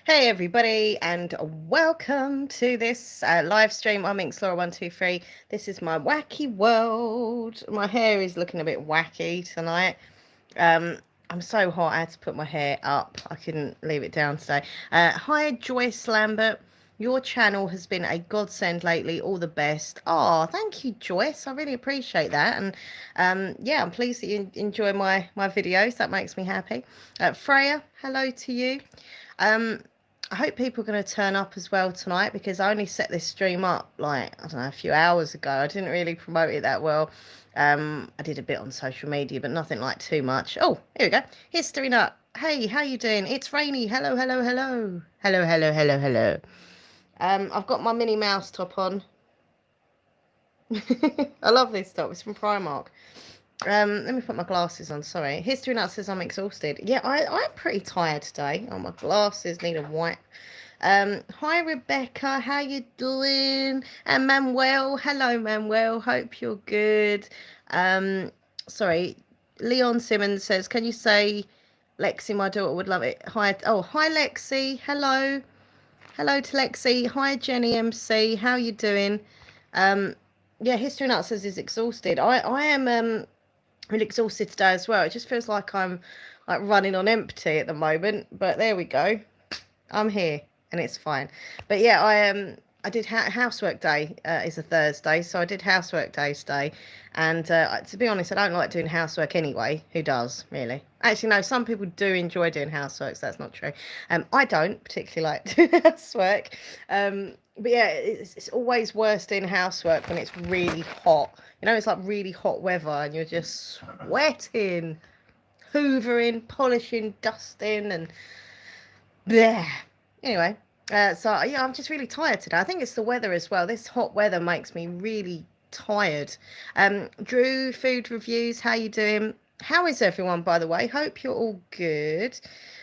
Hey everybody, and welcome to this live stream. I'm Minx 123. This is my wacky world. My hair is looking a bit wacky tonight. Um, I'm so hot, I had to put my hair up. I couldn't leave it down today. Hi Joyce Lambert. Your channel has been a godsend lately. All the best. Oh, thank you, Joyce. I really appreciate that. And yeah, I'm pleased that you enjoy my videos. That makes me happy. Freya, hello to you. Um, I hope people are going to turn up as well tonight because I only set this stream up like, I don't know, a few hours ago. I didn't really promote it that well. I did a bit on social media, but nothing like too much. Oh, here we go. History Nut. Hey, how you doing? It's Rainy. Hello, hello, hello. Hello, hello, hello, hello. I've got my Minnie Mouse top on. I love this top. It's from Primark. Let me put my glasses on. Sorry. History Nut says I'm exhausted. Yeah, I'm pretty tired today. Oh, my glasses need a wipe. Hi Rebecca, how you doing? And Manuel, hello Manuel. Hope you're good. Sorry, Leon Simmons says, can you say Lexi, my daughter would love it. Hi. Oh, hi Lexi. Hello. Hello to Lexi. Hi Jenny MC. How you doing? Yeah, History Nut says he's exhausted. I am really exhausted today as well. It just feels like I'm like running on empty at the moment. But there we go. I'm here and it's fine. But yeah, I did housework day. Is a Thursday, so I did housework day today. And to be honest, I don't like doing housework anyway. Who does really? Actually, no. Some people do enjoy doing housework. So that's not true. I don't particularly like doing housework. But yeah, it's always worse doing housework when it's really hot. You know, it's like really hot weather and you're just sweating, hoovering, polishing, dusting, and yeah. Anyway, so yeah, I'm just really tired today. I think it's the weather as well. This hot weather makes me really tired. Drew, food reviews, how you doing? How is everyone, by the way? Hope you're all good.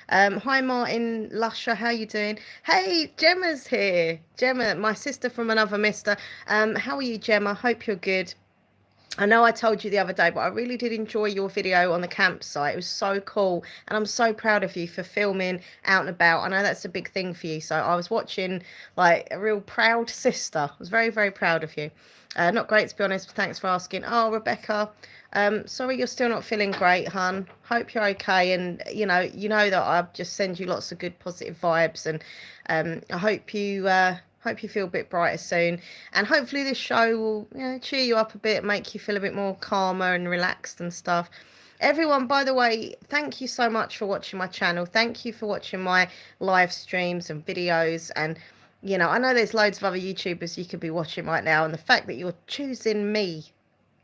Hi Martin Lusher, how you doing? Hey, Gemma's here. Gemma, my sister from another mister. How are you, Gemma? Hope you're good. I know I told you the other day, but I really did enjoy your video on the campsite. It was so cool. And I'm so proud of you for filming out and about. I know that's a big thing for you. So I was watching like a real proud sister. I was very, very proud of you. Not great, to be honest, but thanks for asking. Oh, Rebecca, sorry you're still not feeling great, hun. Hope you're okay. And, you know that I just send you lots of good positive vibes. And I hope you feel a bit brighter soon, and hopefully this show will, cheer you up a bit, make you feel a bit more calmer and relaxed and stuff. Everyone, by the way, thank you so much for watching my channel. Thank you for watching my live streams and videos. And I know there's loads of other YouTubers you could be watching right now, and the fact that you're choosing me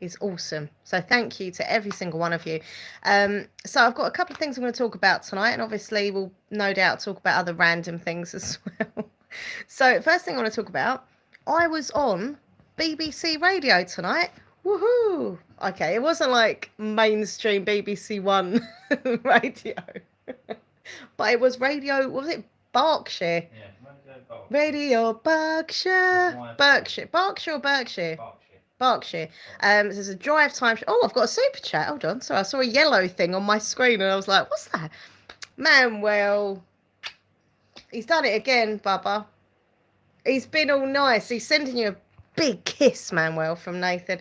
is awesome. So thank you to every single one of you. So I've got a couple of things I'm going to talk about tonight, and obviously we'll no doubt talk about other random things as well. So first thing I want to talk about, I was on BBC Radio tonight. Woohoo! Okay, it wasn't like mainstream BBC One radio, but it was radio. What was it? Berkshire. Yeah, Radio Berkshire. Berkshire or Berkshire? Berkshire. There's a drive time. Oh, I've got a super chat. Hold on. Sorry, I saw a yellow thing on my screen and I was like, what's that? Manuel. He's done it again, Bubba. He's been all nice. He's sending you a big kiss, Manuel, from Nathan.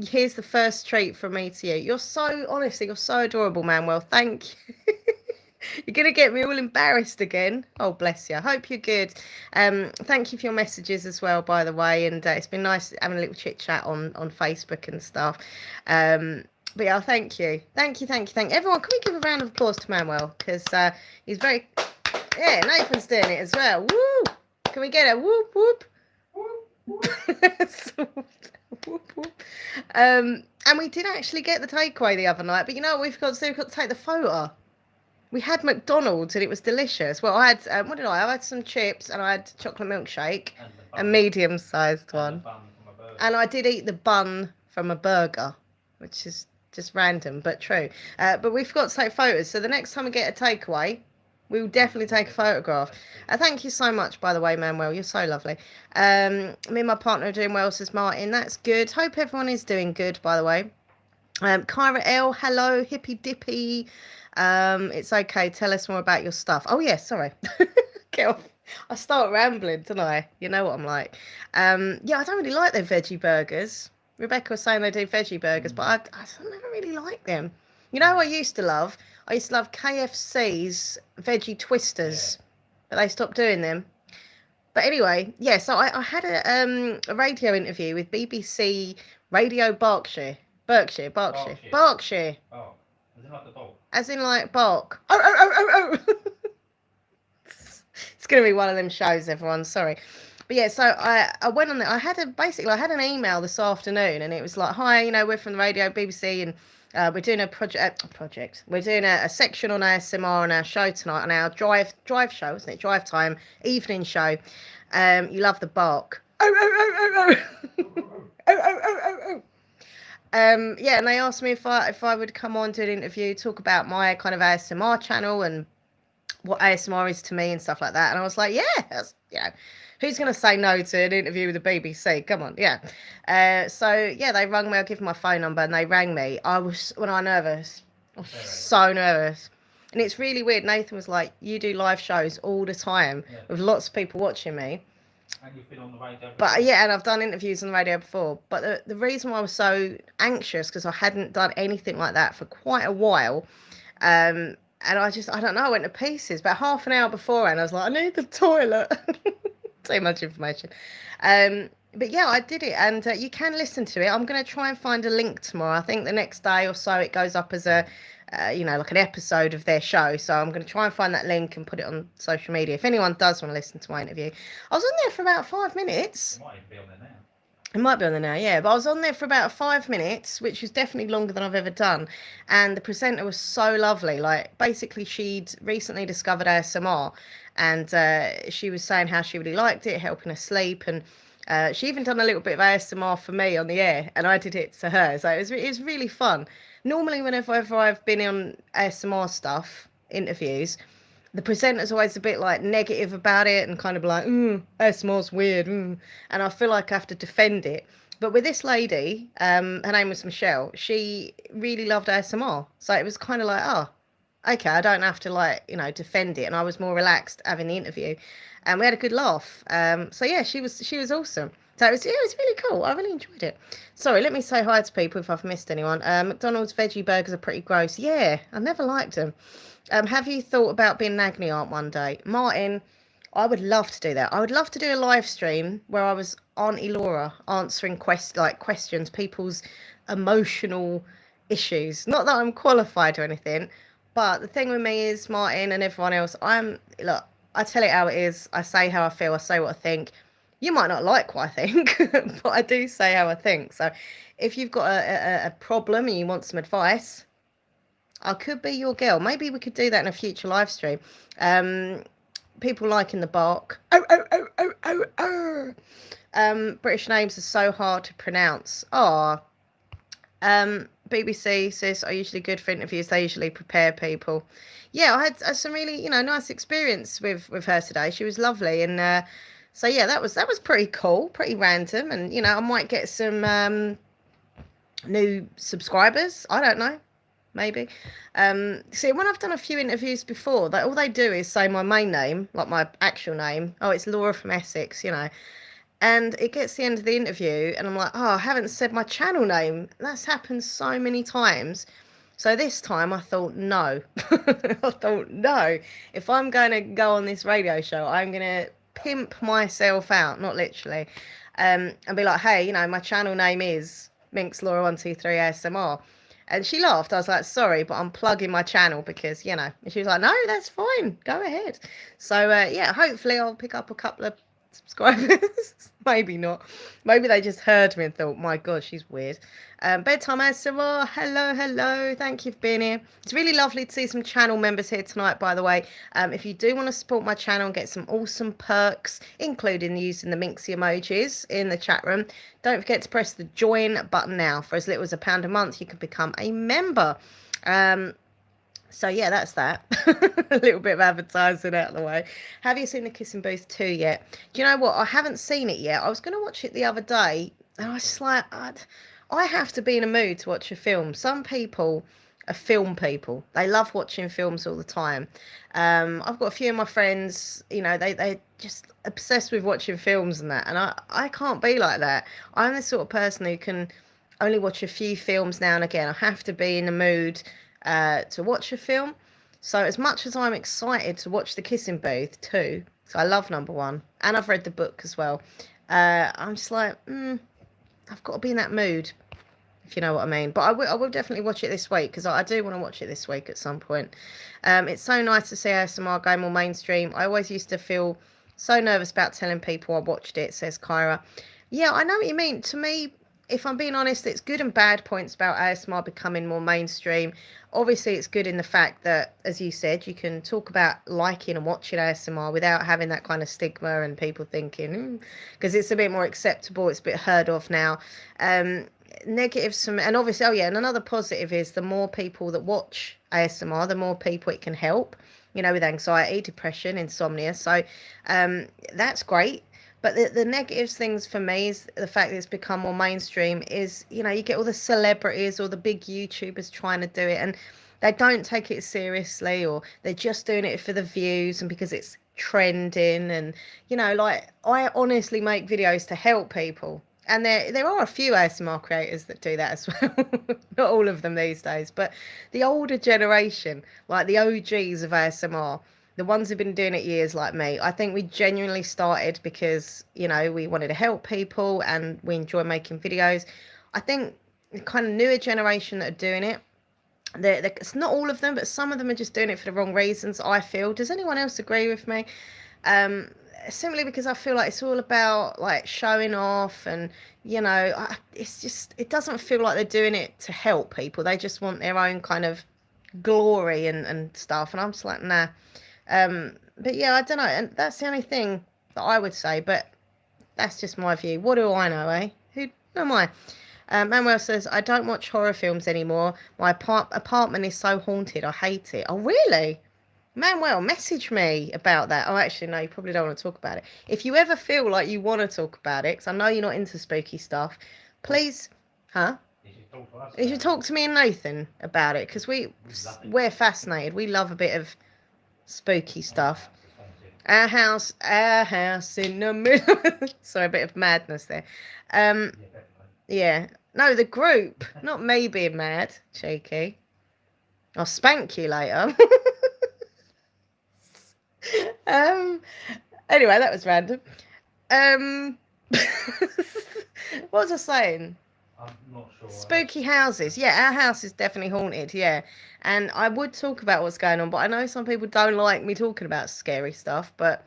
Here's the first treat from me to you. You're so adorable, Manuel. Thank you. You're going to get me all embarrassed again. Oh, bless you. I hope you're good. Thank you for your messages as well, by the way. And it's been nice having a little chit chat on Facebook and stuff. But yeah, thank you. Thank you. Everyone, can we give a round of applause to Manuel? Because he's very... Yeah, Nathan's doing it as well. Woo! Can we get a whoop, whoop? Whoop, whoop. And we did actually get the takeaway the other night. But you know what we've got to do? We've got to take the photo. We had McDonald's and it was delicious. Well, I had, what did I had some chips and I had chocolate milkshake, a medium-sized one. And I did eat the bun from a burger, which is just random, but true. But we forgot to take photos. So the next time we get a takeaway, we will definitely take a photograph. Thank you so much, by the way, Manuel. You're so lovely. Me and my partner are doing well, says Martin. That's good. Hope everyone is doing good, by the way. Kyra L, hello, hippy dippy. It's okay. Tell us more about your stuff. Oh, yeah, sorry. Get off. I start rambling, don't I? You know what I'm like. Yeah, I don't really like their veggie burgers. Rebecca was saying they do veggie burgers, but I never really like them. You know what I used to love? I used to love KFC's veggie twisters, but they stopped doing them. But anyway, yeah, so I had a radio interview with BBC Radio Berkshire. Berkshire. Oh, as in like the dog. As in like bark. Oh. It's going to be one of them shows, everyone. Sorry. But yeah, so I went on there. I had an email this afternoon, and it was like, hi, we're from the radio BBC, and we're doing a project. We're doing a section on ASMR on our show tonight, on our drive show, isn't it? Drive time evening show. You love the bark. Oh. Yeah, and they asked me if I would come on, do an interview, talk about my kind of ASMR channel and what ASMR is to me and stuff like that. And I was like, yeah, who's going to say no to an interview with the BBC? Come on, yeah. So, yeah, they rang me. I gave them my phone number and they rang me. I was nervous. I was so nervous. And it's really weird. Nathan was like, you do live shows all the time with lots of people watching me. And you've been on the radio before. But yeah, and I've done interviews on the radio before. But the reason why I was so anxious, because I hadn't done anything like that for quite a while. And I don't know, I went to pieces. About half an hour beforehand, I was like, I need the toilet. Too much information. But yeah, I did it. And you can listen to it. I'm going to try and find a link tomorrow. I think the next day or so, it goes up as a, like an episode of their show. So I'm going to try and find that link and put it on social media. If anyone does want to listen to my interview. I was on there for about 5 minutes. It might even be on there now. It might be on there now, yeah. But I was on there for about 5 minutes, which was definitely longer than I've ever done. And the presenter was so lovely. Like, basically, she'd recently discovered ASMR. And she was saying how she really liked it, helping her sleep. And she even done a little bit of ASMR for me on the air. And I did it to her. So it was really fun. Normally, whenever I've been on ASMR stuff, interviews, the presenter's always a bit like negative about it and kind of like, ASMR's weird. And I feel like I have to defend it. But with this lady, her name was Michelle, she really loved ASMR. So it was kind of like, oh, okay, I don't have to defend it. And I was more relaxed having the interview. And we had a good laugh. So yeah, she was awesome. So it was really cool. I really enjoyed it. Sorry, let me say hi to people if I've missed anyone. McDonald's veggie burgers are pretty gross. Yeah, I never liked them. Have you thought about being an agony aunt one day? Martin, I would love to do that. I would love to do a live stream where I was Auntie Laura answering questions, people's emotional issues. Not that I'm qualified or anything, but the thing with me is, Martin and everyone else, I tell it how it is. I say how I feel. I say what I think. You might not like what I think, but I do say how I think. So if you've got a problem and you want some advice, I could be your girl. Maybe we could do that in a future live stream. People liking the bark. British names are so hard to pronounce. BBC says are usually good for interviews. They usually prepare people. Yeah, I had some really nice experience with her today. She was lovely, and so yeah, that was pretty cool, pretty random, and I might get some new subscribers. I don't know. Maybe. See, when I've done a few interviews before, all they do is say my main name, like my actual name. Oh, it's Laura from Essex, And it gets to the end of the interview, and I'm like, oh, I haven't said my channel name. That's happened so many times. So this time I thought, no. I thought, no. If I'm going to go on this radio show, I'm going to pimp myself out, not literally, and be like, hey, my channel name is Minx Laura 123 ASMR. And she laughed. I was like, sorry, but I'm plugging my channel because, And she was like, no, that's fine. Go ahead. So, yeah, hopefully I'll pick up a couple of subscribers. Maybe not. Maybe they just heard me and thought, my God, she's weird. Bedtime ASMR. Hello. Thank you for being here. It's really lovely to see some channel members here tonight, by the way. If you do want to support my channel and get some awesome perks, including using the Minxy emojis in the chat room, don't forget to press the join button now. For as little as £1 a month, you can become a member. So yeah, that's that. A little bit of advertising out of the way. Have you seen The Kissing Booth 2 yet? Do you know what? I haven't seen it yet. I was going to watch it the other day, and I was just like, I have to be in a mood to watch a film. Some people are film people. They love watching films all the time. I've got a few of my friends, you know, they just obsessed with watching films and that. And I can't be like that. I'm the sort of person who can only watch a few films now and again. I have to be in the mood to watch a film. So as much as I'm excited to watch The Kissing Booth too, so I love number one, and I've read the book as well. I'm just like, I've got to be in that mood, if you know what I mean. But I will definitely watch it this week because I do want to watch it this week at some point. It's so nice to see ASMR go more mainstream. I always used to feel so nervous about telling people I watched it, says Kyra. Yeah, I know what you mean. To me, if I'm being honest, it's good and bad points about ASMR becoming more mainstream. Obviously, it's good in the fact that, as you said, you can talk about liking and watching ASMR without having that kind of stigma and people thinking, because it's a bit more acceptable, it's a bit heard of now. Negatives from, and obviously, oh yeah, and another positive is the more people that watch ASMR, the more people it can help, you know, with anxiety, depression, insomnia. So that's great. But the negatives things for me is the fact that it's become more mainstream is, you know, you get all the celebrities or the big YouTubers trying to do it and they don't take it seriously, or they're just doing it for the views and because it's trending. And, you know, like, I honestly make videos to help people. And there are a few ASMR creators that do that as well. Not all of them these days, but the older generation, like the OGs of ASMR, the ones who've been doing it years like me, I think we genuinely started because, you know, we wanted to help people and we enjoy making videos. I think the kind of newer generation that are doing it, it's not all of them, but some of them are just doing it for the wrong reasons, I feel. Does anyone else agree with me? Simply because I feel like it's all about like showing off and, you know, it's just, it doesn't feel like they're doing it to help people. They just want their own kind of glory and stuff. And I'm just like, nah. But yeah, I don't know. And that's the only thing that I would say, but that's just my view. What do I know, eh? Who am I? Manuel says, I don't watch horror films anymore. My apartment is so haunted. I hate it. Oh, really? Manuel, message me about that. Oh, actually, no, you probably don't want to talk about it. If you ever feel like you want to talk about it, because I know you're not into spooky stuff, please, huh? You should talk to me and Nathan about it, because we're fascinated. We love a bit of spooky stuff. Our house in the middle. Sorry, a bit of madness there. Yeah. No, the group, not me being mad, cheeky. I'll spank you later. Anyway, that was random. What was I saying? I'm not sure. Spooky houses. Yeah, our house is definitely haunted. Yeah. And I would talk about what's going on, but I know some people don't like me talking about scary stuff. But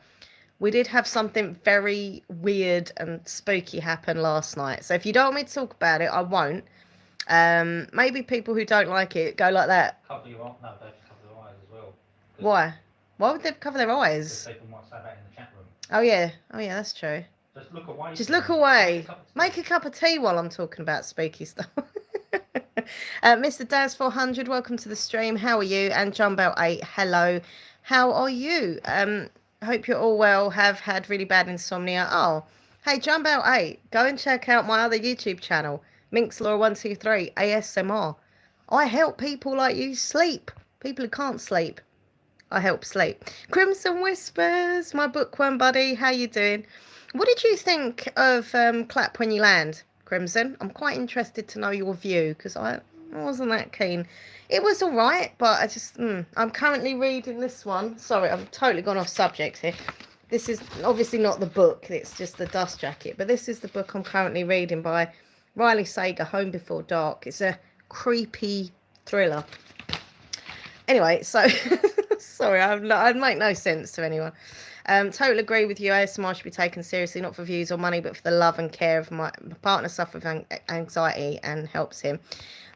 we did have something very weird and spooky happen last night. So if you don't want me to talk about it, I won't. Maybe people who don't like it go like that. Cover your eyes. No, they have to cover their eyes as well. Why? Why would they cover their eyes? People might say that in the chat room. Oh yeah, that's true. Just look away. Just look away. Make a cup of tea while I'm talking about spooky stuff. Mr. Daz400, welcome to the stream. How are you? And Jumbell8, hello. How are you? I hope you're all well. Have had really bad insomnia. Oh, hey, Jumbell8, go and check out my other YouTube channel, Minx Law 123 ASMR. I help people like you sleep. People who can't sleep. I help sleep. Crimson Whispers, my bookworm buddy, how you doing? What did you think of Clap When You Land, Crimson? I'm quite interested to know your view, because I wasn't that keen. It was all right, but I just, I'm currently reading this one. Sorry, I've totally gone off subject here. This is obviously not the book, it's just the dust jacket, but this is the book I'm currently reading by Riley Sager, Home Before Dark. It's a creepy thriller. Anyway, so sorry, I'd make no sense to anyone. Totally agree with you. ASMR should be taken seriously, not for views or money, but for the love and care of my partner. Suffers with anxiety and helps him.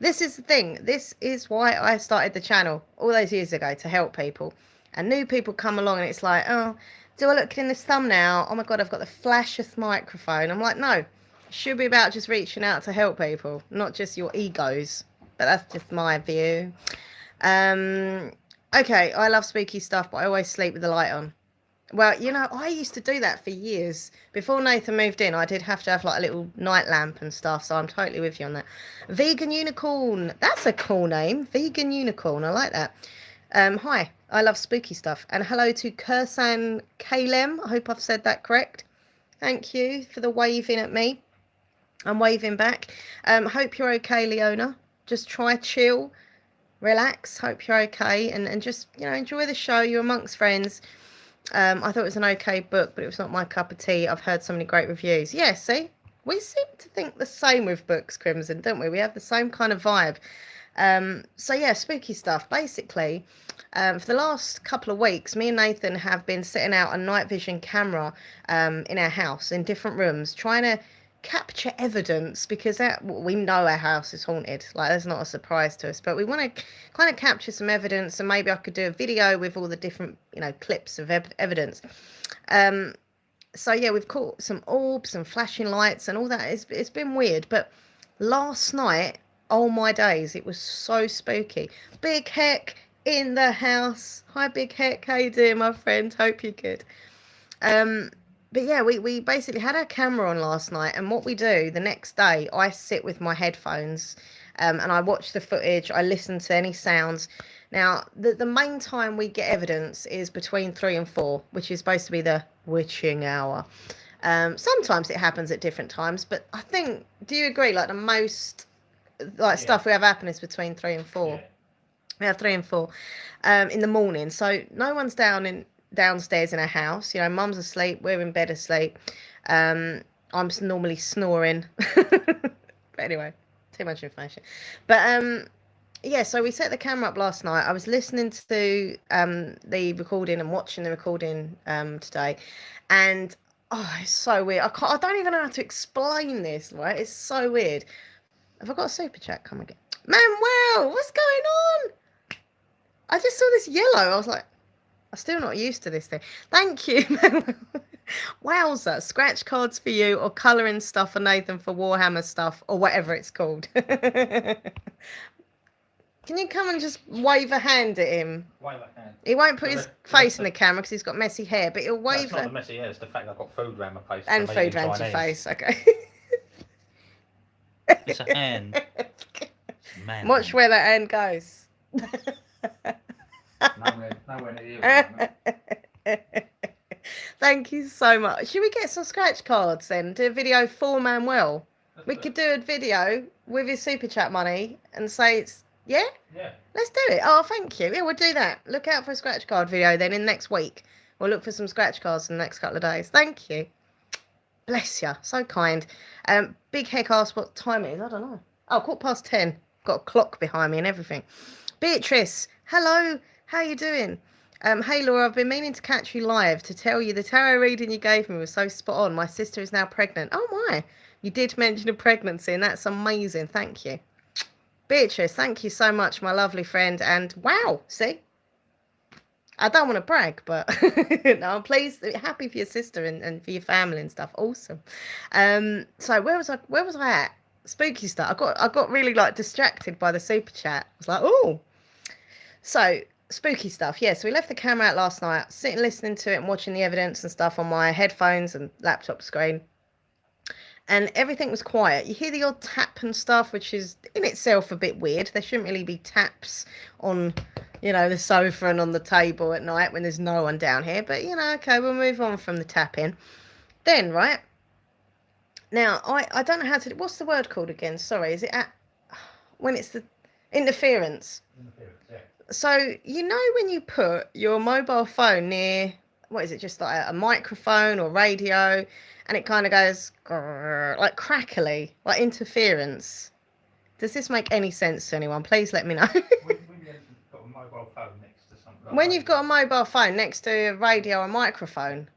This is the thing. This is why I started the channel all those years ago, to help people. And new people come along and it's like, oh, do I look in this thumbnail? Oh my God, I've got the flashest microphone. I'm like, no, it should be about just reaching out to help people, not just your egos. But that's just my view. Okay, I love spooky stuff, but I always sleep with the light on. Well, you know, I used to do that for years. Before Nathan moved in, I did have to have like a little night lamp and stuff, so I'm totally with you on that. Vegan Unicorn. That's a cool name. Vegan Unicorn. I like that. Hi, I love spooky stuff. And hello to Kursan Kalem. I hope I've said that correct. Thank you for the waving at me. I'm waving back. Hope you're okay, Leona. Just try chill, relax. Hope you're okay, and just, you know, enjoy the show. You're amongst friends. I thought it was an okay book, but it was not my cup of tea. I've heard so many great reviews. Yeah, see, we seem to think the same with books, Crimson, don't we? We have the same kind of vibe. So yeah, spooky stuff. Basically, for the last couple of weeks, me and Nathan have been setting out a night vision camera in our house in different rooms, trying to capture evidence, because we know our house is haunted. Like, that's not a surprise to us, but we want to kind of capture some evidence, and maybe I could do a video with all the different, you know, clips of evidence. So yeah, we've caught some orbs and flashing lights and all that. It's been weird, but last night, oh my days, it was so spooky. Big Heck in the house. Hi, Big Heck. How you doing, my friend? Hope you're good. But yeah, we basically had our camera on last night, and what we do the next day, I sit with my headphones, and I watch the footage. I listen to any sounds. Now, the main time we get evidence is between 3 and 4, which is supposed to be the witching hour. Sometimes it happens at different times, but I think, do you agree? Like, the most stuff we have happen is between 3 and 4. Yeah. We have 3 and 4 in the morning, so no one's downstairs in our house. You know, mum's asleep, we're in bed asleep. I'm normally snoring. But anyway, too much information. But yeah, so we set the camera up last night. I was listening to the recording and watching the recording today, and oh, it's so weird. I don't even know how to explain this, right? It's so weird. Have I got a super chat? Come again. Manuel, what's going on? I just saw this yellow. I was like, I'm still not used to this thing. Thank you. Wowza. Scratch cards for you, or colouring stuff for Nathan for Warhammer stuff, or whatever it's called. Can you come and just wave a hand at him? Wave a hand. He won't put his face in the camera because he's got messy hair, but he'll wave. It's not the messy hair, it's the fact that I've got food around my face. And food around your face, okay. It's a hand. Man. Watch where that hand goes. Nowhere near you. Thank you so much. Should we get some scratch cards then? Do a video for Manuel. We could do a video with his super chat money and say it's yeah? Yeah. Let's do it. Oh, thank you. Yeah, we'll do that. Look out for a scratch card video then in next week. We'll look for some scratch cards in the next couple of days. Thank you. Bless you. So kind. Big Heck asked what time it is. I don't know. Oh, 10:15. Got a clock behind me and everything. Beatrice, hello. How you doing? Hey Laura, I've been meaning to catch you live to tell you the tarot reading you gave me was so spot on. My sister is now pregnant. Oh my. You did mention a pregnancy, and that's amazing. Thank you. Beatrice, thank you so much, my lovely friend. And wow, see? I don't want to brag, but no, I'm pleased, happy for your sister and for your family and stuff. Awesome. So where was I at? Spooky stuff. I got really like distracted by the super chat. I was like, oh. So spooky stuff. Yeah, so we left the camera out last night, sitting listening to it and watching the evidence and stuff on my headphones and laptop screen. And everything was quiet. You hear the odd tap and stuff, which is in itself a bit weird. There shouldn't really be taps on, you know, the sofa and on the table at night when there's no one down here. But, you know, okay, we'll move on from the tapping. Then, right, now, I don't know how to, what's the word called again? Sorry, is it when it's the interference? Interference, yeah. So, you know when you put your mobile phone near, what is it, just like a microphone or radio, and it kind of goes grrr, like crackly, like interference. Does this make any sense to anyone? Please let me know. When you've got a mobile phone next to something. Like When you've got a mobile phone next to a radio or microphone,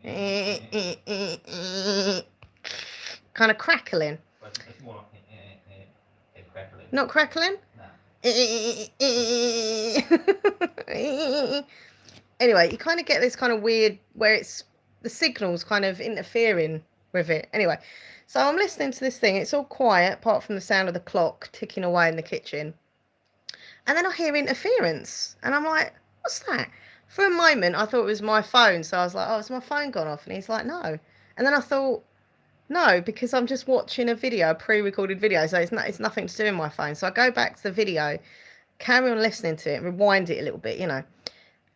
it goes, kind of crackling. but it's more like crackling. Not crackling? No. Anyway, you kind of get this kind of weird where it's the signal's kind of interfering with it. Anyway, so I'm listening to this thing. It's all quiet apart from the sound of the clock ticking away in the kitchen. And then I hear interference. And I'm like, what's that? For a moment, I thought it was my phone, so I was like, "Oh, has my phone gone off?" And he's like, "No." And then I thought, "No, because I'm just watching a video, a pre-recorded video, so it's nothing to do with my phone." So I go back to the video, carry on listening to it, rewind it a little bit,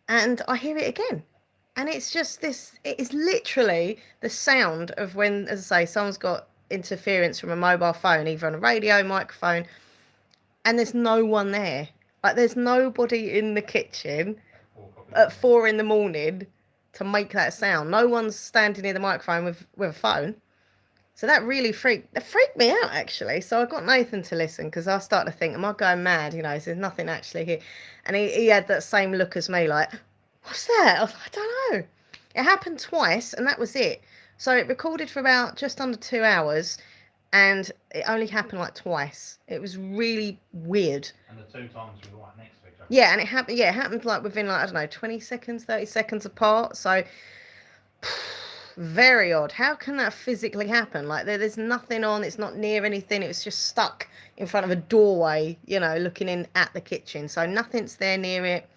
and I hear it again. And it's just this, it is literally the sound of when, as I say, someone's got interference from a mobile phone, either on a radio, microphone, and there's no one there. Like, there's nobody in the kitchen at 4 in the morning to make that sound. No one's standing near the microphone with a phone. So that really freaked me out, actually. So I got Nathan to listen because I started to think, am I going mad? So there's nothing actually here. And he had that same look as me, like, what's that? I was like, I don't know. It happened twice and that was it. So it recorded for about just under 2 hours and it only happened like twice. It was really weird. And the 2 times we were right next to each other. Yeah, and it happened like within, like, I don't know, 20 seconds, 30 seconds apart. So very odd. How can that physically happen? Like, there's nothing on, it's not near anything, it was just stuck in front of a doorway, looking in at the kitchen. So nothing's there near it.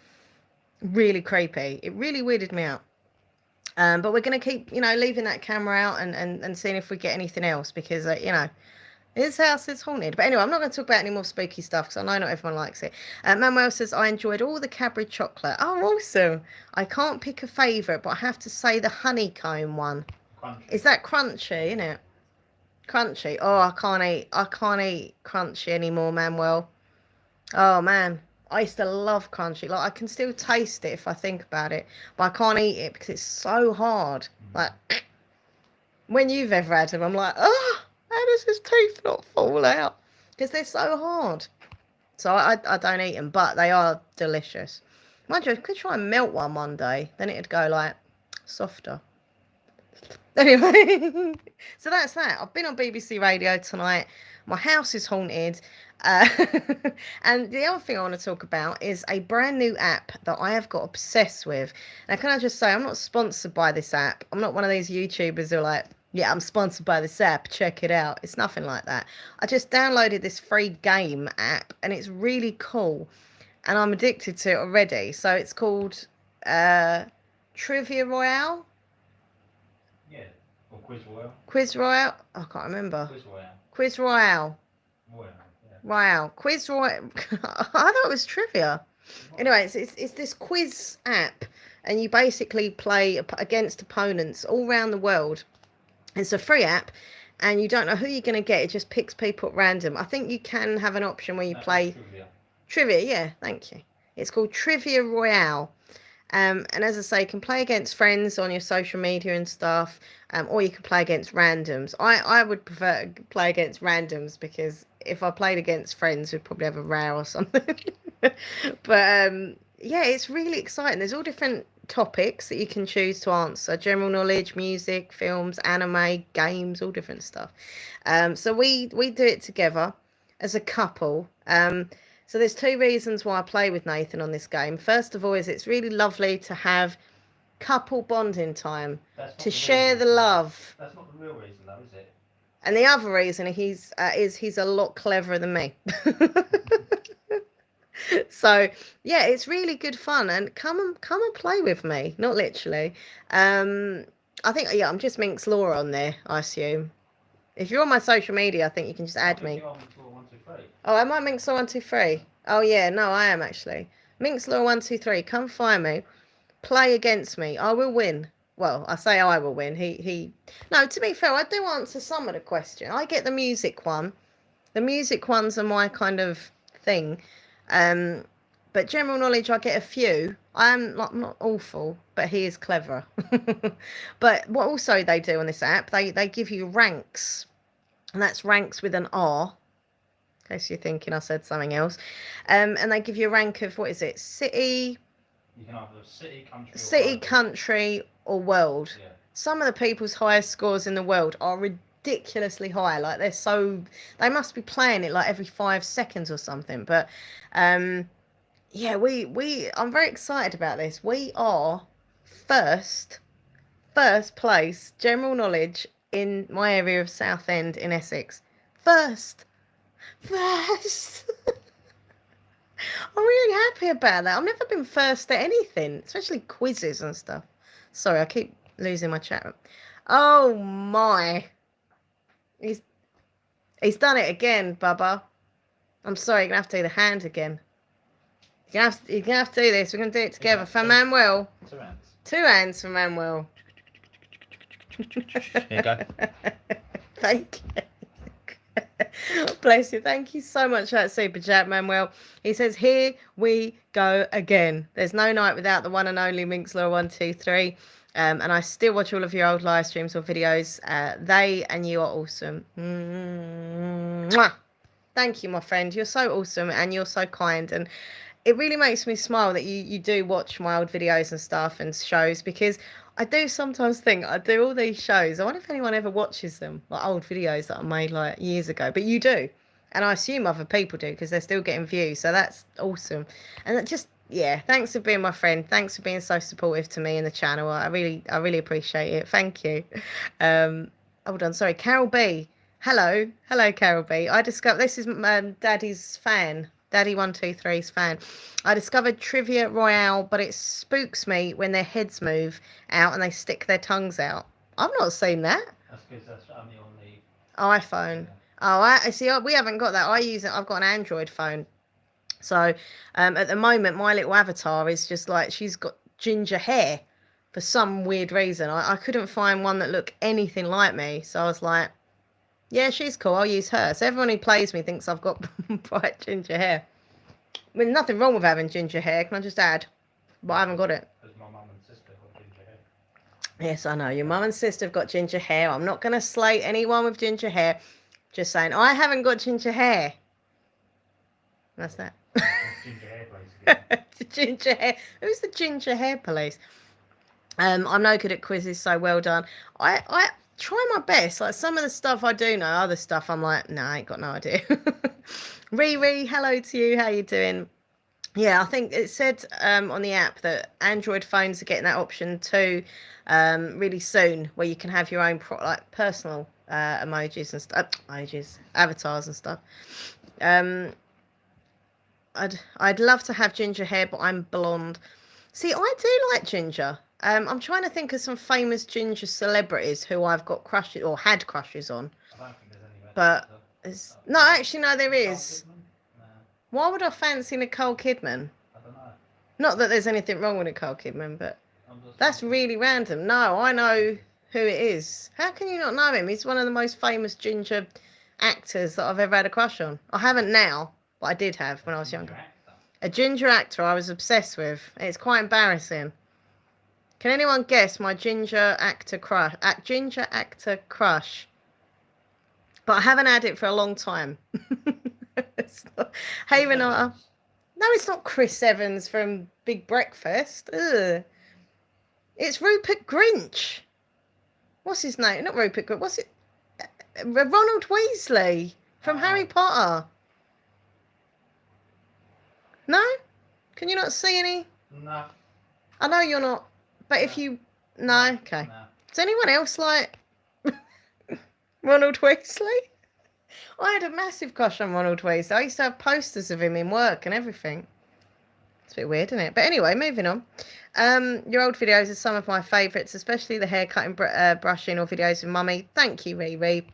Really creepy. It really weirded me out. But we're going to keep, leaving that camera out and seeing if we get anything else because, his house is haunted. But anyway, I'm not going to talk about any more spooky stuff because I know not everyone likes it. Manuel says, I enjoyed all the Cadbury chocolate. Oh, awesome. I can't pick a favourite, but I have to say the honeycomb one. Crunchy. Is that crunchy, isn't it? Crunchy. Oh, I can't eat crunchy anymore, Manuel. Oh, man. I used to love crunchy. Like, I can still taste it if I think about it, but I can't eat it because it's so hard. Like, when you've ever had them, I'm like, oh, how does his teeth not fall out? Because they're so hard. So I don't eat them, but they are delicious. Mind you, I could try and melt one day. Then it'd go, like, softer. Anyway, so that's that. I've been on BBC Radio tonight. My house is haunted. And the other thing I want to talk about is a brand new app that I have got obsessed with. Now, can I just say, I'm not sponsored by this app. I'm not one of these YouTubers who are like, yeah, I'm sponsored by this app, check it out. It's nothing like that. I just downloaded this free game app and it's really cool. And I'm addicted to it already. So it's called Trivia Royale. Yeah, or Quiz Royale. Quiz Royale? I can't remember. Quiz Royale. Quiz Royale. Royale, yeah. Wow. Quiz Royale. I thought it was trivia. Anyway, it's this quiz app and you basically play against opponents all around the world. It's a free app and you don't know who you're going to get. It just picks people at random. I think you can have an option where you play trivia. Yeah, thank you. It's called Trivia Royale. And as I say, you can play against friends on your social media and stuff, or you can play against randoms. I would prefer to play against randoms because if I played against friends, we'd probably have a row or something. But yeah, it's really exciting. There's all different topics that you can choose to answer: general knowledge, music, films, anime, games, all different stuff. So we do it together as a couple. So there's 2 reasons why I play with Nathan on this game. First of all, is it's really lovely to have couple bonding time, to share the love. That's not the real reason, though, is it? And the other reason he's a lot cleverer than me. So yeah, it's really good fun, and come and play with me. Not literally. I think I'm just Minx Laura on there, I assume. If you're on my social media, I think you can just add me. Oh, am I Minx Law 123? Oh yeah, no, I am actually. Minx Law 123, come find me. Play against me. I will win. Well, I say I will win. No, to be fair, I do answer some of the question. I get the music one. The music ones are my kind of thing. But general knowledge, I get a few. I'm not awful, but he is clever. But what also they do on this app, they give you ranks. And that's ranks with an R. In case you're thinking I said something else. And they give you a rank of, what is it? City. You can either city, country, or world. Yeah. Some of the people's highest scores in the world are ridiculously high. Like they must be playing it like every 5 seconds or something. But yeah, I'm very excited about this. We are first place general knowledge in my area of Southend in Essex. First. I'm really happy about that. I've never been first at anything, especially quizzes and stuff. Sorry, I keep losing my chat. Oh my. He's done it again, Bubba. I'm sorry, you're going to have to do the hand again. You're going to have to do this. We're going to do it together. For Manuel. 2 hands. 2 hands for Manuel. Here you go. Thank you. Bless you. Thank you so much for that super chat, Manuel. He says, here we go again. There's no night without the one and only Minx123. And I still watch all of your old live streams or videos. They and you are awesome. Mwah. Thank you, my friend. You're so awesome and you're so kind. And it really makes me smile that you do watch my old videos and stuff and shows, because I do sometimes think I do all these shows. I wonder if anyone ever watches them, like old videos that I made like years ago. But you do. And I assume other people do because they're still getting views. So that's awesome. And that just, yeah, thanks for being my friend. Thanks for being so supportive to me in the channel. I really appreciate it. Thank you. Hold on, sorry, Carol B. Hello, Carol B. I discovered this is Daddy's fan, Daddy123's fan. I discovered Trivia Royale, but it spooks me when their heads move out and they stick their tongues out. I've not seen that. That's because that's only on the iPhone. Oh, I see. We haven't got that. I've got an Android phone. So at the moment, my little avatar is just like, she's got ginger hair for some weird reason. I couldn't find one that looked anything like me. So I was like, yeah, she's cool. I'll use her. So everyone who plays me thinks I've got bright ginger hair. I mean, nothing wrong with having ginger hair. Can I just add? But I haven't got it. Because my mum and sister got ginger hair. Yes, I know. Your mum and sister have got ginger hair. I'm not going to slate anyone with ginger hair. Just saying, I haven't got ginger hair. That's that. Ginger hair place. Ginger hair. Who's the ginger hair police? I'm no good at quizzes, so well done. I try my best. Like some of the stuff I do know, other stuff I'm like, nah, I ain't got no idea. Riri, hello to you. How you doing? Yeah, I think it said on the app that Android phones are getting that option too really soon, where you can have your own like personal emojis and stuff, avatars and stuff. I'd love to have ginger hair, but I'm blonde. See, I do like ginger. I'm trying to think of some famous ginger celebrities who I've got crushes or had crushes on. I don't think there's any. But it's, no, actually, no, there is. No, Why would I fancy Nicole Kidman? I don't know. Not that there's anything wrong with Nicole Kidman, but I'm just that's thinking. really random. No, I know who it is. How can you not know him? He's one of the most famous ginger actors that I've ever had a crush on. I haven't now, but I did have when I was younger. A ginger actor I was obsessed with. It's quite embarrassing. Can anyone guess my ginger actor crush? But I haven't had it for a long time. Hey, Renata. No, it's not Chris Evans from Big Breakfast. Ugh. It's Rupert Grinch. What's his name? Not Rupert Grinch. What's it? Ronald Weasley from Harry Potter. No? Can you not see any? No. I know you're not, but if you... No? Okay. No. Does anyone else like Ronald Weasley? I had a massive crush on Ronald Weasley. I used to have posters of him in work and everything. It's a bit weird, isn't it? But anyway, moving on. Your old videos are some of my favourites, especially the haircutting, brushing or videos with Mummy. Thank you, Riri.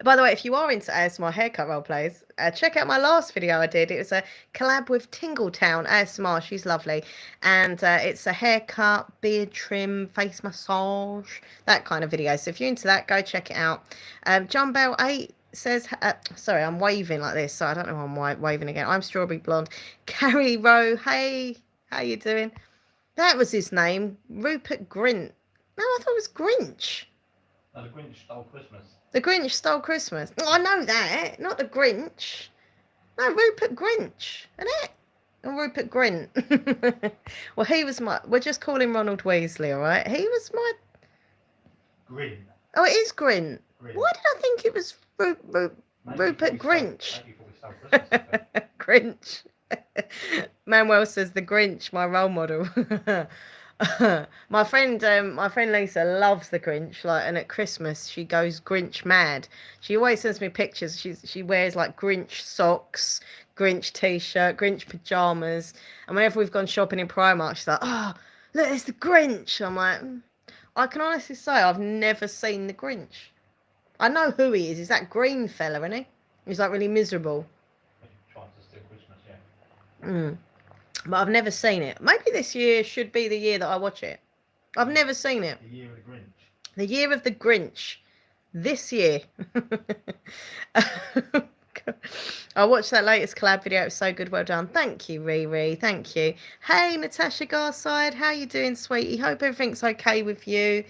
By the way, if you are into ASMR haircut roleplays, check out my last video I did. It was a collab with Tingletown ASMR. She's lovely. And it's a haircut, beard trim, face massage, that kind of video. So if you're into that, go check it out. Jumbell8 says, sorry, I'm waving like this, so I don't know why I'm waving again. I'm Strawberry Blonde. Carrie Rowe, hey, how you doing? That was his name, Rupert Grint. No, I thought it was Grinch. No, the Grinch stole Christmas. The Grinch stole Christmas. Oh, I know that. Not the Grinch. No, Rupert Grinch. Isn't it? Or Rupert Grint. Well, he was my... We'll just call him Ronald Weasley, all right? He was my... Grin. Oh, it is Grint. Grin. Why did I think it was Rupert Grinch? Maybe he stole Christmas. Grinch. Manuel says the Grinch, my role model. my friend Lisa loves the Grinch, like, and at Christmas she goes Grinch mad. She always sends me pictures. She wears like Grinch socks, Grinch t-shirt, Grinch pajamas. And whenever we've gone shopping in Primark, she's like, oh, look, it's the Grinch. I'm like, I can honestly say I've never seen the Grinch. I know who he is. He's that green fella, isn't he? He's like really miserable. Trying to steal Christmas, yeah. But I've never seen it. Maybe this year should be the year that I watch it. I've never seen it. The Year of the Grinch. The Year of the Grinch. This year. I watched that latest collab video. It was so good. Well done. Thank you, Riri. Thank you. Hey, Natasha Garside. How you doing, sweetie? Hope everything's okay with you.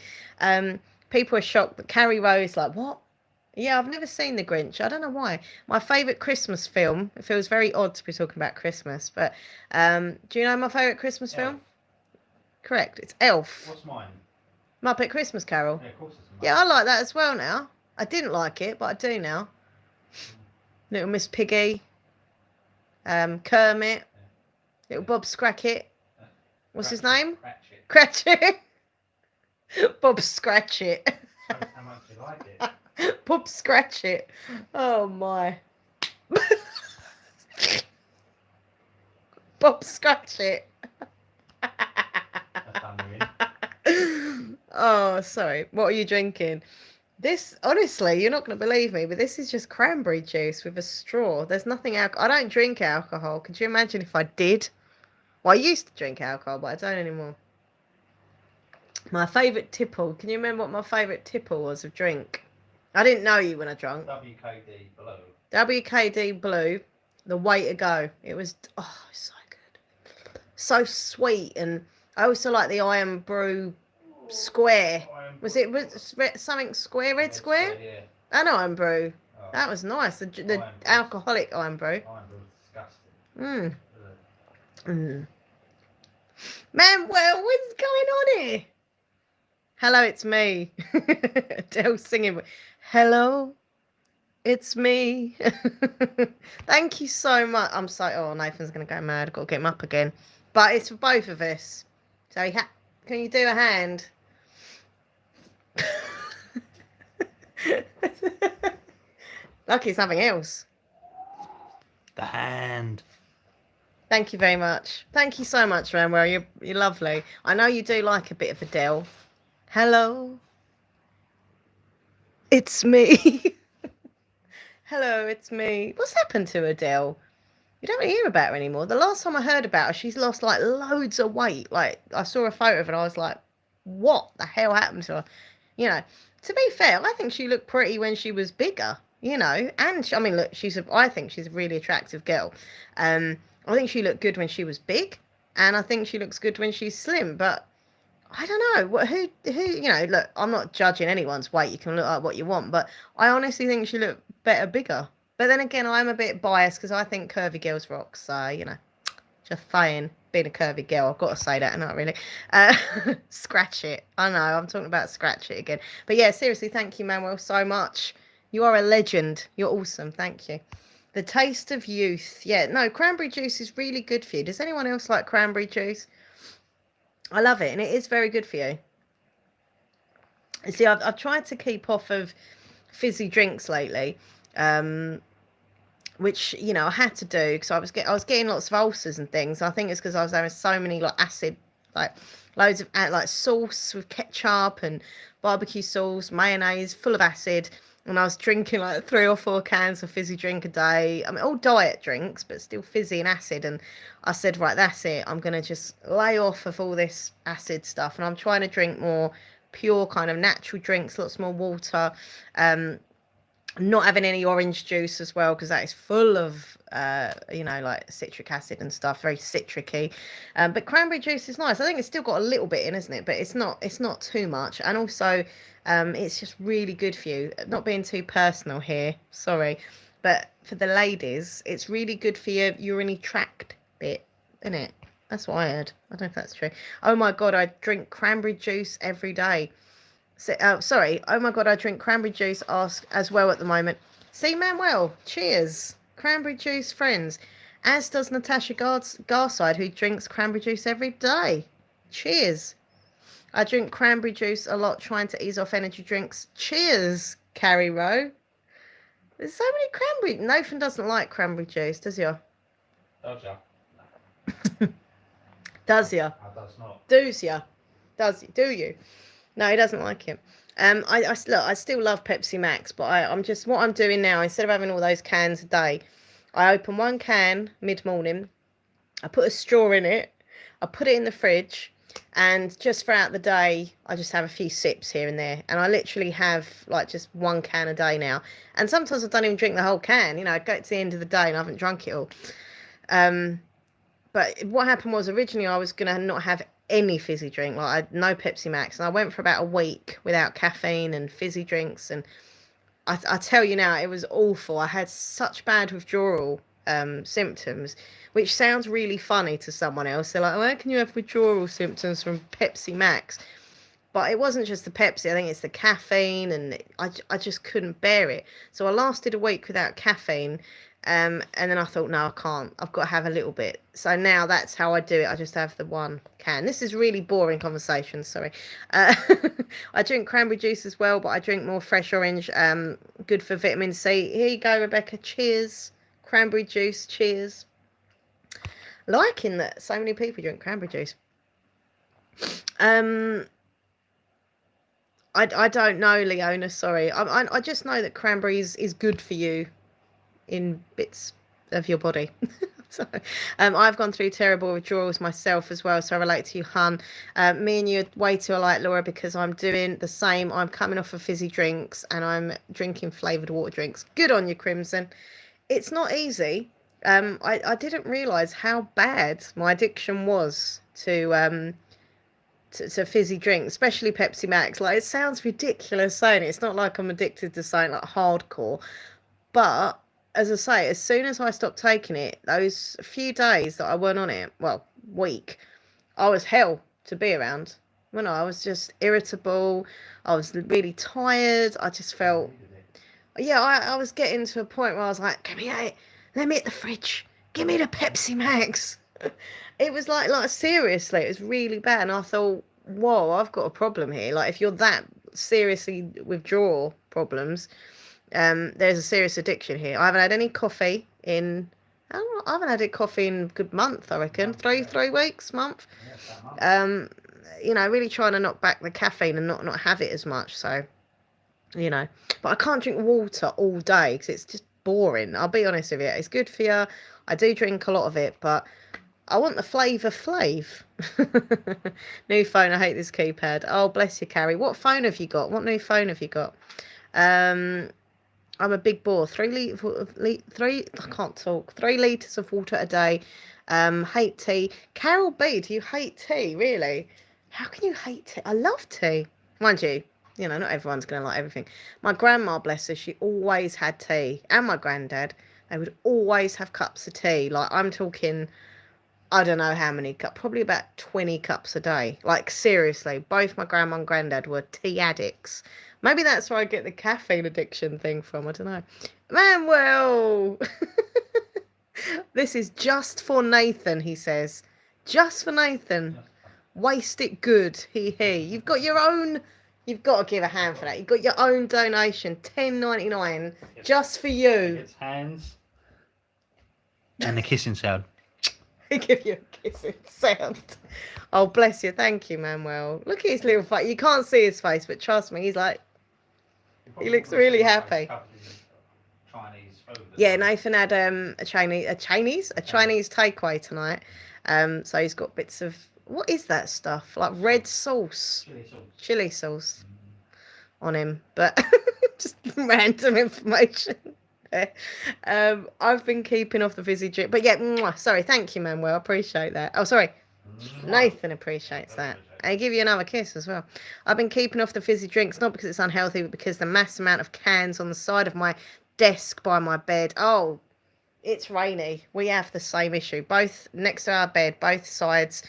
People are shocked that Carrie Rowe is like, what? Yeah, I've never seen The Grinch. I don't know why. My favourite Christmas film. It feels very odd to be talking about Christmas, but do you know my favourite Christmas film? Correct. It's Elf. What's mine? Muppet Christmas Carol. Yeah, of course it's Yeah, I like that as well now. I didn't like it, but I do now. Little Miss Piggy. Kermit. Little Bob Scratchit. What's his name? Cratchit. Bob Scratchit. How much do you like it? Bob Scratchit. Oh my. Bob Scratchit. That's unreal. Oh, sorry. What are you drinking? This, honestly, you're not going to believe me, but this is just cranberry juice with a straw. There's nothing I don't drink alcohol. Could you imagine if I did? Well, I used to drink alcohol, but I don't anymore. My favourite tipple. Can you remember what my favourite tipple was of drink? I didn't know you when I drank. WKD Blue. WKD Blue. The way to go. It was, oh, so good. So sweet. And I also like the Iron Brew Square. Was it something square, red square? Yeah. An Iron Brew. Oh, That was nice. The Iron Brew. alcoholic Iron Brew. Iron Brew was disgusting. Manuel, what's going on here? Hello, it's me. Adele singing. Hello, it's me. Thank you so much. I'm so. Oh, Nathan's gonna go mad. I've got to get him up again. But it's for both of us. So can you do a hand? Lucky it's nothing else. The hand. Thank you very much. Thank you so much, Manuel. You're lovely. I know you do like a bit of Adele. Hello. It's me. Hello, it's me. What's happened to Adele? You don't really hear about her anymore. The last time I heard about her, she's lost like loads of weight. Like I saw a photo of her and I was like, what the hell happened to her? You know, to be fair, I think she looked pretty when she was bigger, you know, and I mean, look, I think she's a really attractive girl. I think she looked good when she was big, and I think she looks good when she's slim. But I don't know who. You know, look, I'm not judging anyone's weight. You can look like what you want, but I honestly think she looked better bigger. But then again, I'm a bit biased because I think curvy girls rock. So you know, just saying, being a curvy girl, I've got to say that, not really. Scratch it. I know I'm talking about scratch it again. But yeah, seriously, thank you, Manuel, so much. You are a legend. You're awesome. Thank you. The taste of youth. Yeah, no, cranberry juice is really good for you. Does anyone else like cranberry juice? I love it, and it is very good for you. See, I've tried to keep off of fizzy drinks lately, which, you know, I had to do because I was getting lots of ulcers and things. I think it's because I was having so many like acid, like loads of like sauce with ketchup and barbecue sauce, mayonnaise, full of acid. And I was drinking like 3 or 4 cans of fizzy drink a day. I mean, all diet drinks, but still fizzy and acid. And I said, right, that's it. I'm going to just lay off of all this acid stuff. And I'm trying to drink more pure kind of natural drinks, lots more water. Not having any orange juice as well, because that is full of, you know, like citric acid and stuff, very citricy. But cranberry juice is nice. I think it's still got a little bit in, isn't it? But it's not too much. And also, it's just really good for you. Not being too personal here, sorry. But for the ladies, it's really good for your urinary tract bit, isn't it? That's what I heard. I don't know if that's true. Oh my God, I drink cranberry juice every day. So, sorry. Oh my God, I drink cranberry juice as well at the moment. See, Manuel, cheers. Cranberry juice friends. As does Natasha Garside, who drinks cranberry juice every day. Cheers. I drink cranberry juice a lot, trying to ease off energy drinks. Cheers, Carrie Rowe. There's so many cranberry. Nathan doesn't like cranberry juice, does he? Does ya? Does ya? I does not. Does ya? Do you? No, he doesn't like it. Look, I still love Pepsi Max, but I'm just what I'm doing now. Instead of having all those cans a day, I open one can mid-morning. I put a straw in it. I put it in the fridge, and just throughout the day, I just have a few sips here and there. And I literally have like just one can a day now. And sometimes I don't even drink the whole can. You know, I get to the end of the day and I haven't drunk it all. But what happened was originally I was gonna not have any fizzy drink, like I had no Pepsi Max, and I went for about a week without caffeine and fizzy drinks, and I tell you now, it was awful. I had such bad withdrawal symptoms, which sounds really funny to someone else. They're like, "Oh, how can you have withdrawal symptoms from Pepsi Max?" But it wasn't just the Pepsi. I think it's the caffeine, and I just couldn't bear it. So I lasted a week without caffeine, and then I thought, no, I can't. I've got to have a little bit. So now that's how I do it. I just have the one can. This is really boring conversation. Sorry. I drink cranberry juice as well, but I drink more fresh orange. Good for vitamin C. Here you go, Rebecca. Cheers. Cranberry juice. Cheers. Liking that so many people drink cranberry juice. I don't know, Leona. Sorry. I just know that cranberries is good for you in bits of your body. So I've gone through terrible withdrawals myself as well, so I relate to you, hun. Me and you are way too alike, Laura, because I'm doing the same. I'm coming off of fizzy drinks and I'm drinking flavoured water drinks. Good on you, Crimson. It's not easy. I didn't realise how bad my addiction was to fizzy drinks, especially Pepsi Max. Like, it sounds ridiculous saying it. It's not like I'm addicted to something like hardcore, but as I say, as soon as I stopped taking it, those few days that I weren't on it, well, week, I was hell to be around. When I was just irritable, I was really tired. I just felt, yeah, I was getting to a point where I was like, give me it, let me hit the fridge, give me the Pepsi Max. It was like seriously, it was really bad. And I thought, whoa, I've got a problem here. Like, if you're that seriously withdrawal problems, there's a serious addiction here. I haven't had any coffee in, I haven't had coffee in a good month, I reckon. Three weeks, month. You know, really trying to knock back the caffeine and not have it as much. So, you know, but I can't drink water all day because it's just boring. I'll be honest with you. It's good for you. I do drink a lot of it, but I want the flavour flav. New phone. I hate this keypad. Oh, bless you, Carrie. What phone have you got? What new phone have you got? I'm a big bore. 3 I can't talk. 3 litres of water a day. Hate tea. Carol B, do you hate tea? Really? How can you hate tea? I love tea. Mind you, you know, not everyone's going to like everything. My grandma, bless her, she always had tea. And my granddad, they would always have cups of tea. Like, I'm talking, I don't know how many cups, probably about 20 cups a day. Like, seriously, both my grandma and granddad were tea addicts. Maybe that's where I get the caffeine addiction thing from. I don't know. Manuel! This is just for Nathan, he says. Just for Nathan. Waste it good, he. You've got your own... You've got to give a hand for that. You've got your own donation, $10.99, just for you. It's hands. And the kissing sound. He give you a kissing sound. Oh, bless you. Thank you, Manuel. Look at his little face. You can't see his face, but trust me, he's like... He looks really happy. Yeah, Nathan had a Chinese takeaway tonight. So he's got bits of, what is that stuff? Like red sauce, chili sauce on him. But just random information. I've been keeping off the fizzy drink, but yeah, sorry, thank you, Manuel. I appreciate that. Oh, sorry, Nathan appreciates that. I give you another kiss as well. I've been keeping off the fizzy drinks, not because it's unhealthy, but because the mass amount of cans on the side of my desk by my bed. Oh, it's rainy. We have the same issue. Both next to our bed, both sides,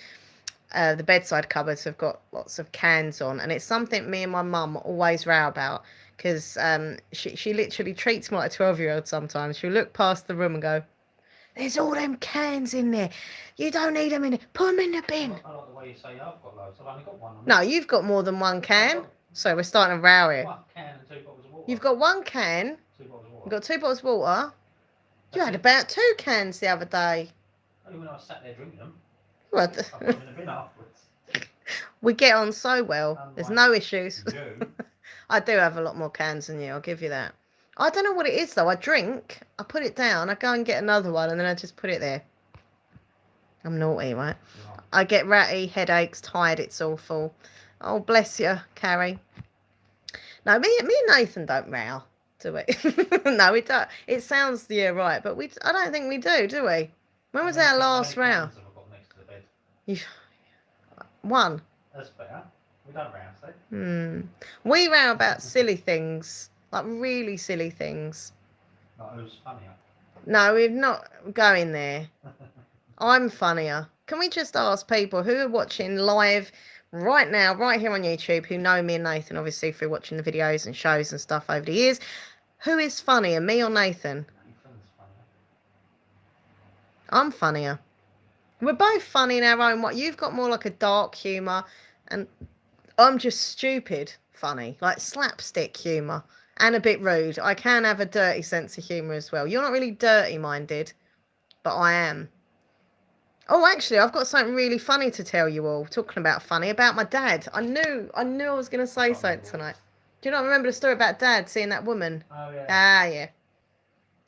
the bedside cupboards have got lots of cans on, and it's something me and my mum always row about, because she literally treats me like a 12-year-old sometimes. She'll look past the room and go, there's all them cans in there. You don't need them in there. Put them in the bin. I like the way you say I've got loads. I've only got one. No, you've got more than one can. So we're starting to row here. 1 can and 2 bottles of water. You've got 1 can. 2 bottles of water. You've got 2 bottles of water. You had about 2 cans the other day. Only when I sat there drinking them. Well, I put them in the bin afterwards. we get on so well. There's no issues. You. I do have a lot more cans than you, I'll give you that. I don't know what it is though. I drink, I put it down, I go and get another one, and then I just put it there. I'm naughty, right? Yeah. I get ratty, headaches, tired, it's awful. Oh, bless you, Carrie. No, me and Nathan don't row, do we? No, we don't. It sounds, yeah, right, but I don't think we do we? When was our last row? Have I got next to the bed? One. That's better. We don't row, so. We row about silly things, like really silly things. Like who's funnier? No, we're not going there. I'm funnier. Can we just ask people who are watching live right now, right here on YouTube, who know me and Nathan, obviously, through watching the videos and shows and stuff over the years, who is funnier, me or Nathan? Nathan's funnier. I'm funnier. We're both funny in our own way. You've got more like a dark humour, and I'm just stupid funny, like slapstick humour, and a bit rude. I can have a dirty sense of humour as well. You're not really dirty-minded, but I am. Oh, actually, I've got something really funny to tell you all. Talking about funny, about my dad. I knew I was going to say something tonight. Do you not remember the story about Dad seeing that woman? Oh, yeah. Ah, yeah.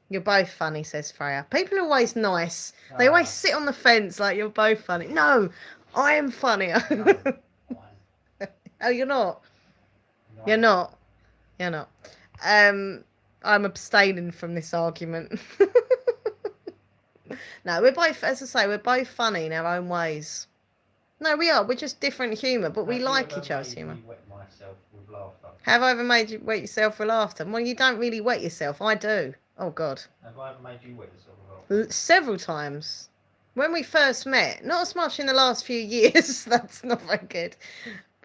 You're both funny, says Freya. People are always nice. They always sit on the fence like you're both funny. No, I am funnier. No, Oh, you're not? no. You're not? You're not. I'm abstaining from this argument. No, we're both, as I say, we're both funny in our own ways. No, we are. We're just different humour, but we like each other's humour. Wet myself with laughter. Have I ever made you wet yourself with laughter? Well, you don't really wet yourself. I do. Oh, God. Have I ever made you wet yourself with laughter? Several times. When we first met, not as much in the last few years. That's not very good.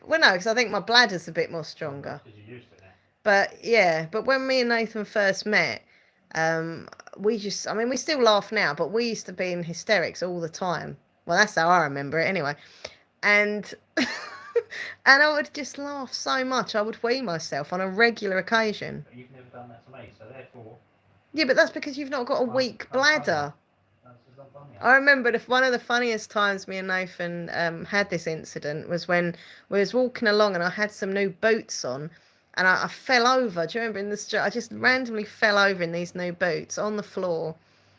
Well, no, because I think my bladder's a bit more stronger. Because you're used to it now. But, yeah, but when me and Nathan first met, we just, I mean, we still laugh now, but we used to be in hysterics all the time. Well, that's how I remember it anyway. And and I would just laugh so much, I would wee myself on a regular occasion. But you've never done that to me, so therefore... Yeah, but that's because you've not got a weak bladder. That's just not funny. I remember one of the funniest times me and Nathan had this incident was when we was walking along and I had some new boots on. And I fell over. Do you remember in the street? I just randomly fell over in these new boots on the floor.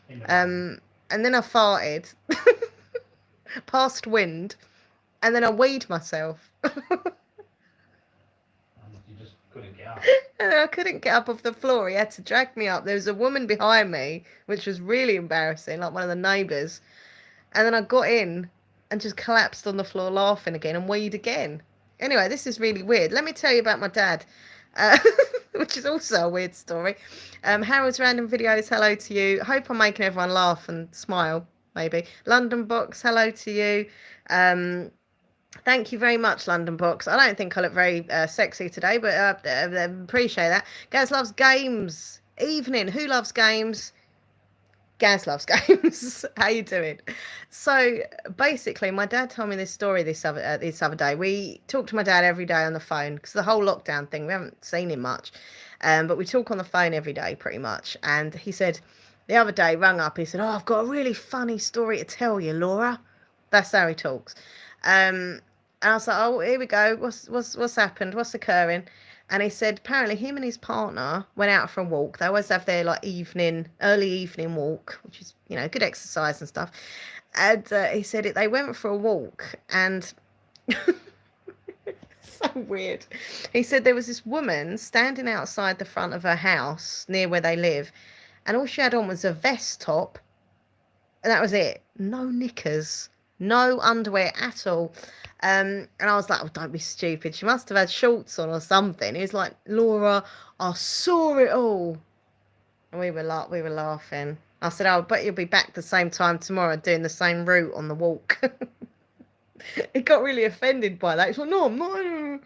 And then I farted past wind, and then I weed myself. You just couldn't get up. And I couldn't get up off the floor. He had to drag me up. There was a woman behind me, which was really embarrassing, like one of the neighbours. And then I got in and just collapsed on the floor laughing again and weed again. Anyway, this is really weird. Let me tell you about my dad, which is also a weird story. Harold's Random Videos, hello to you. Hope I'm making everyone laugh and smile, maybe. London Box, hello to you. Thank you very much, London Box. I don't think I look very sexy today, but appreciate that. Gaz loves games. Evening. Who loves games? Gaz loves games. How you doing? So basically, my dad told me this story this other day. We talk to my dad every day on the phone because the whole lockdown thing, we haven't seen him much, but we talk on the phone every day pretty much. And he said the other day, rang up. He said, "Oh, I've got a really funny story to tell you, Laura." That's how he talks. And I was like, "Oh, here we go. What's happened? What's occurring?" And he said apparently him and his partner went out for a walk. They always have their like early evening walk, which is, you know, good exercise and stuff. And he said they went for a walk, and so weird. He said there was this woman standing outside the front of her house near where they live, and all she had on was a vest top, and that was it. No knickers, no underwear at all. And I was like, "Oh, don't be stupid. She must have had shorts on or something." He was like, "Laura, I saw it all." And we were laughing. I said, "Oh, but you'll be back the same time tomorrow doing the same route on the walk." He got really offended by that. He's like, "No, I'm not."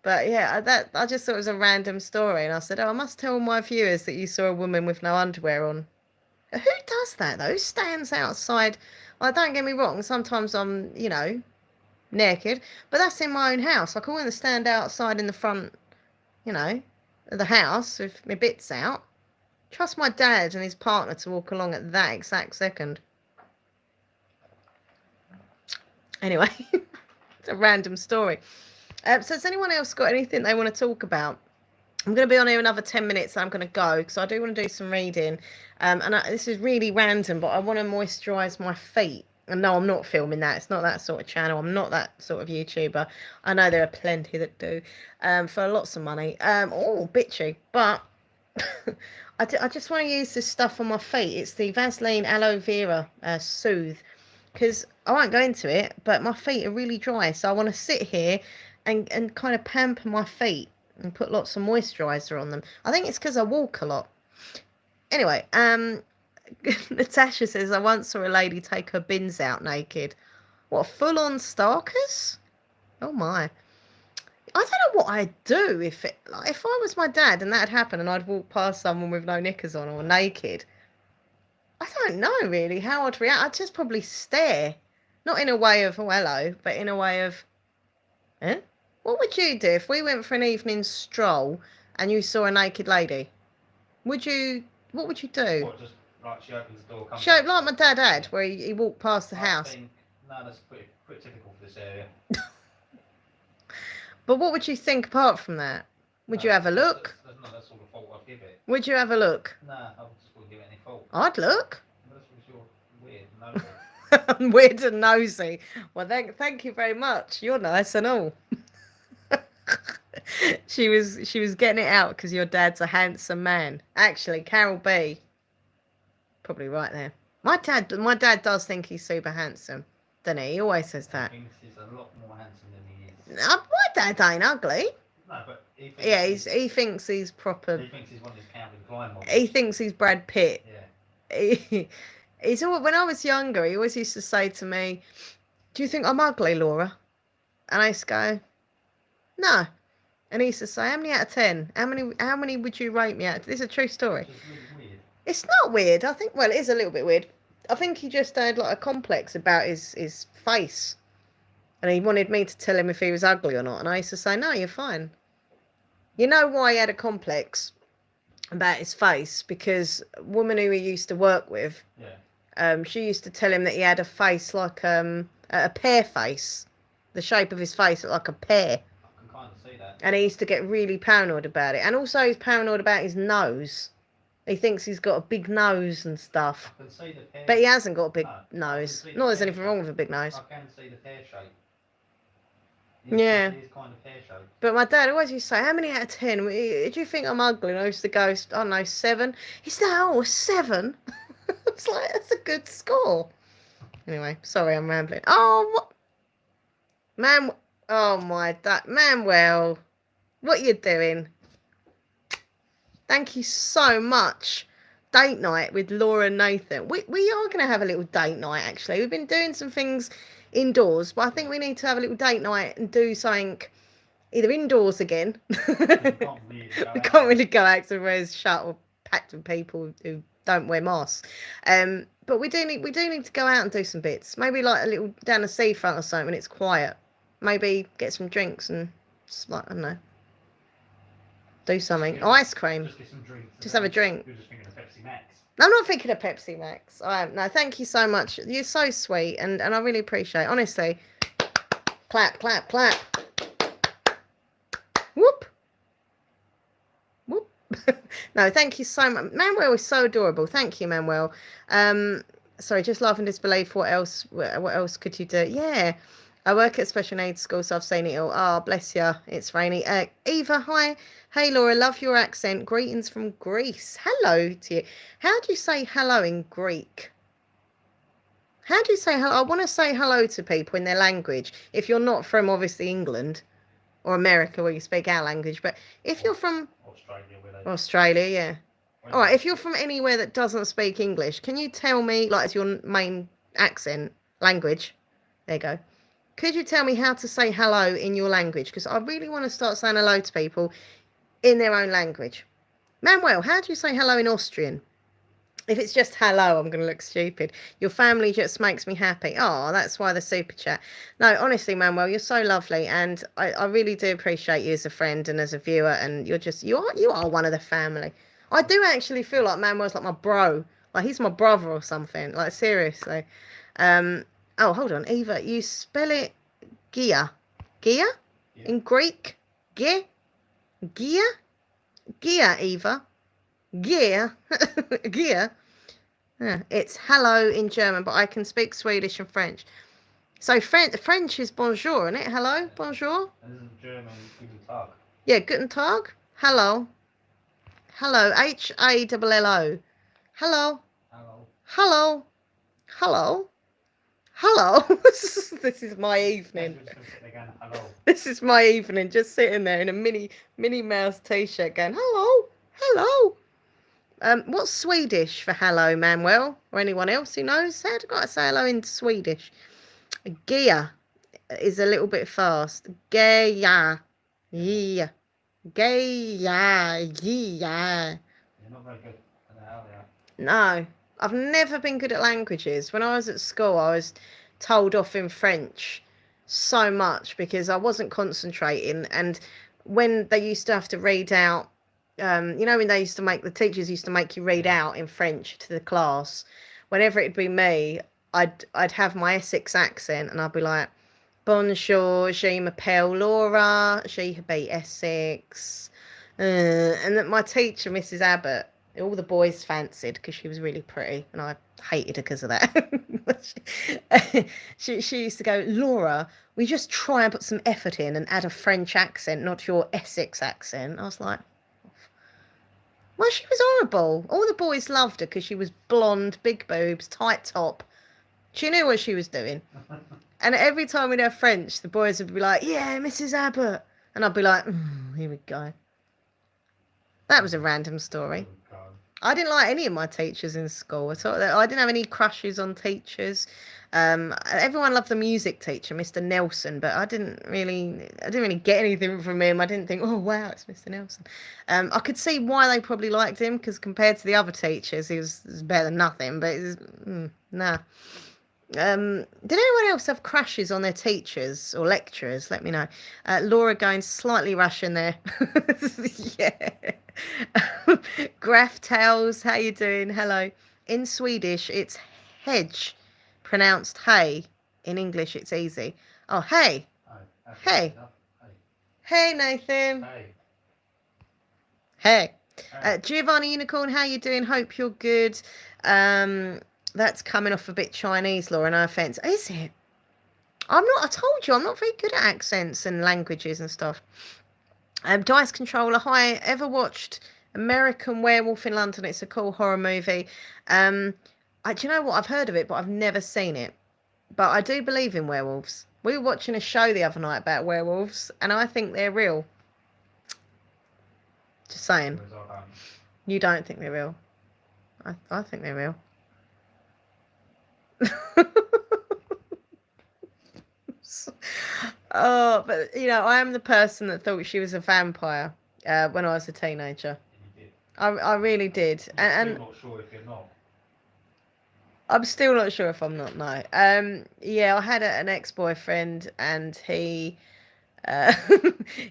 But yeah, I just thought it was a random story. And I said, "Oh, I must tell my viewers that you saw a woman with no underwear on." Who does that, though? Who stands outside? Well, don't get me wrong. Sometimes I'm, you know, naked, but that's in my own house. I wouldn't stand outside in the front, you know, of the house with my bits out. Trust my dad and his partner to walk along at that exact second. Anyway, it's a random story. So has anyone else got anything they want to talk about? I'm going to be on here another 10 minutes. I'm going to go because I do want to do some reading. This is really random, but I want to moisturise my feet. And no, I'm not filming that. It's not that sort of channel. I'm not that sort of YouTuber. I know there are plenty that do for lots of money. Oh, bitchy. But I just want to use this stuff on my feet. It's the Vaseline Aloe Vera Soothe. Because I won't go into it, but my feet are really dry. So I want to sit here and kind of pamper my feet and put lots of moisturiser on them. I think it's because I walk a lot. Anyway, Natasha says, I once saw a lady take her bins out naked. What, full-on stalkers? Oh, my. I don't know what I'd do if I was my dad and that had happened and I'd walk past someone with no knickers on or naked. I don't know, really, how I'd react. I'd just probably stare. Not in a way of, oh, hello, but in a way of, eh? What would you do if we went for an evening stroll and you saw a naked lady? What would you do? What, just like she opens the door, comes Like my dad had, where he walked past the house. No, that's pretty typical for this area. But what would you think apart from that? Would you have a look? That's not that sort of fault I'd give it. Would you have a look? No, I just wouldn't give it any fault. I'd look. That's because you're weird and nosy. I'm weird and nosy. Well, thank you very much. You're nice and all. She was getting it out because your dad's a handsome man. Actually, Carol B. Probably right there. My dad does think he's super handsome, doesn't he? He always says that. He thinks he's a lot more handsome than he is. My dad ain't ugly. No, but he thinks he's proper. He thinks he's one of his Calvin Klein models. He thinks he's Brad Pitt. Yeah. He's always, when I was younger, he always used to say to me, "Do you think I'm ugly, Laura?" And I used to go, "No." And he used to say, "How many out of 10? How many would you rate me at?" This is a true story. Which is really weird. It's not weird. I think, well, it is a little bit weird. I think he just had like a complex about his face. And he wanted me to tell him if he was ugly or not. And I used to say, "No, you're fine." You know why he had a complex about his face? Because a woman who he used to work with, she used to tell him that he had a face like a pear face. The shape of his face looked like a pear. I can kind of see that. And he used to get really paranoid about it. And also he's paranoid about his nose. He thinks he's got a big nose and stuff. I can see the pear. But he hasn't got a big nose. Not there's anything wrong with a big nose. I can see the pear shape. Yeah. It is kind of pear shaped. But my dad always used to say, "How many out of 10? Do you think I'm ugly?" And I used to go, "I don't know, 7." He said, "Oh, 7?" It's like, that's a good score. Anyway, sorry, I'm rambling. Oh, what? Man, oh my dad. Manuel, what you doing? Thank you so much. Date night with Laura and Nathan. We are going to have a little date night, actually. We've been doing some things indoors, but I think we need to have a little date night and do something either indoors again. We can't really go out to where's shut or packed with people who don't wear masks. But we do need to go out and do some bits. Maybe like a little down the seafront or something when it's quiet. Maybe get some drinks and like, I don't know. Do something. Ice cream. Just get some drinks. Just have a drink. You're just thinking of Pepsi Max. I'm not thinking of Pepsi Max. No, thank you so much. You're so sweet, and I really appreciate it. Honestly. Clap, clap, clap. Whoop. Whoop. No, thank you so much. Manuel is so adorable. Thank you, Manuel. Sorry, just laugh in disbelief. What else could you do? Yeah. I work at special needs school, so I've seen it all. Oh, bless you. It's rainy. Eva, hi. Hey, Laura, love your accent. Greetings from Greece. Hello to you. How do you say hello in Greek? How do you say hello? I want to say hello to people in their language. If you're not from, obviously, England or America where you speak our language. But if you're from... Australia, yeah. All right, if you're from anywhere that doesn't speak English, can you tell me, like, as your main accent, language? There you go. Could you tell me how to say hello in your language? Because I really want to start saying hello to people in their own language. Manuel, how do you say hello in Austrian? If it's just hello, I'm going to look stupid. Your family just makes me happy. Oh, that's why the super chat. No, honestly, Manuel, you're so lovely. And I really do appreciate you as a friend and as a viewer. And you are one of the family. I do actually feel like Manuel's like my bro. Like he's my brother or something. Like seriously. Oh, hold on, Eva. You spell it Gia. Gia? Yeah. In Greek? Gia? Gia? Gia, Eva. Gia. Gia. Yeah, it's hello in German, but I can speak Swedish and French. So French is bonjour, isn't it? Hello, bonjour. And this is German, guten Tag. Yeah, guten Tag. Hello. Hello. Hallo. Hello. Hello. Hello. Hello. Hello. This is my evening. Again, hello. This is my evening, just sitting there in a Minnie Mouse t-shirt going, hello. Hello. What's Swedish for hello, Manuel? Or anyone else who knows? How do I say hello in Swedish? Gia is a little bit fast. Gia. Yeah. Gia. Yeah. You're not very good at the hell, yeah. No. I've never been good at languages. When I was at school, I was told off in French so much because I wasn't concentrating. And when they used to have to read out, you know, when they used to the teachers used to make you read out in French to the class, whenever it'd be me, I'd have my Essex accent and I'd be like, bonjour, je m'appelle Laura, je habite Essex. And that my teacher, Mrs. Abbott, all the boys fancied because she was really pretty and I hated her because of that. she used to go, Laura, we just try and put some effort in and add a French accent, not your Essex accent. I was like, well, she was horrible. All the boys loved her because she was blonde, big boobs, tight top. She knew what she was doing. And every time we'd have French, the boys would be like, yeah, Mrs. Abbott. And I'd be like, here we go. That was a random story. I didn't like any of my teachers in school. I didn't have any crushes on teachers. Everyone loved the music teacher, Mr. Nelson, but I didn't really get anything from him. I didn't think, oh wow, it's Mr. Nelson. I could see why they probably liked him because compared to the other teachers, he was better than nothing. But nah. Did anyone else have crushes on their teachers or lecturers? Let me know. Laura going slightly Russian there. Yeah. Graph Tales, how you doing? Hello. In Swedish, it's hedge, pronounced hey. In English, it's easy. Oh, hey. Hey. Hey, Nathan. Hey. Giovanni Unicorn, how you doing? Hope you're good. That's coming off a bit Chinese, Laura, no offence. Is it? I told you, I'm not very good at accents and languages and stuff. Dice Controller, hi. Ever watched American Werewolf in London? It's a cool horror movie. Do you know what? I've heard of it, but I've never seen it. But I do believe in werewolves. We were watching a show the other night about werewolves, and I think they're real. Just saying. You don't think they're real? I think they're real. Oh, but you know, I am the person that thought she was a vampire when I was a teenager. I really did, and not sure if you're not. I'm still not sure if I'm not. No. Yeah, I had an ex-boyfriend, and he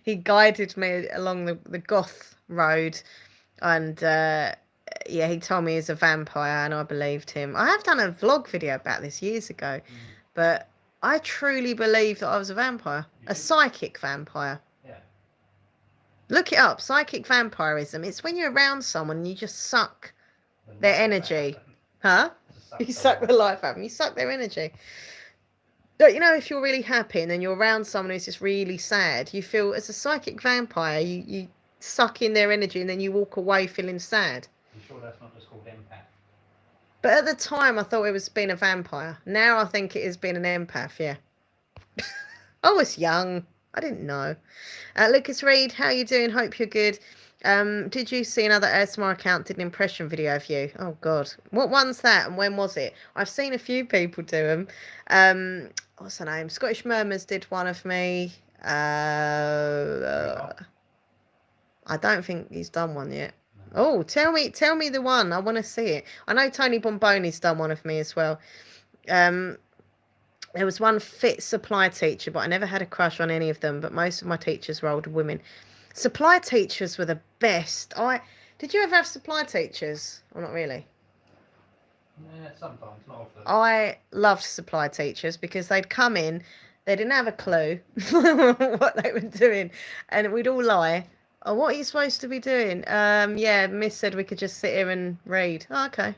he guided me along the goth road, and yeah, he told me he's a vampire, and I believed him. I have done a vlog video about this years ago, but I truly believed that I was a vampire, a psychic vampire. Yeah. Look it up, psychic vampirism. It's when you're around someone and you just suck their energy. Huh? You suck the life out of them. You suck their energy. But you know, if you're really happy and then you're around someone who's just really sad, you feel, as a psychic vampire, you suck in their energy and then you walk away feeling sad. You sure that's not just called empath? But at the time, I thought it was being a vampire. Now I think it is being an empath, yeah. I was young. I didn't know. Lucas Reed, how you doing? Hope you're good. Did you see another ASMR account did an impression video of you? Oh, God. What one's that and when was it? I've seen a few people do them. What's her name? Scottish Murmurs did one of me. I don't think he's done one yet. Oh, tell me the one. I want to see it. I know Tony Bomboni's done one of me as well. There was one fit supply teacher, but I never had a crush on any of them. But most of my teachers were older women. Supply teachers were the best. Did you ever have supply teachers? Or not really? Yeah, sometimes, not often. I loved supply teachers because they'd come in, they didn't have a clue what they were doing, and we'd all lie. Oh, what are you supposed to be doing? Yeah, Miss said we could just sit here and read. Oh, okay.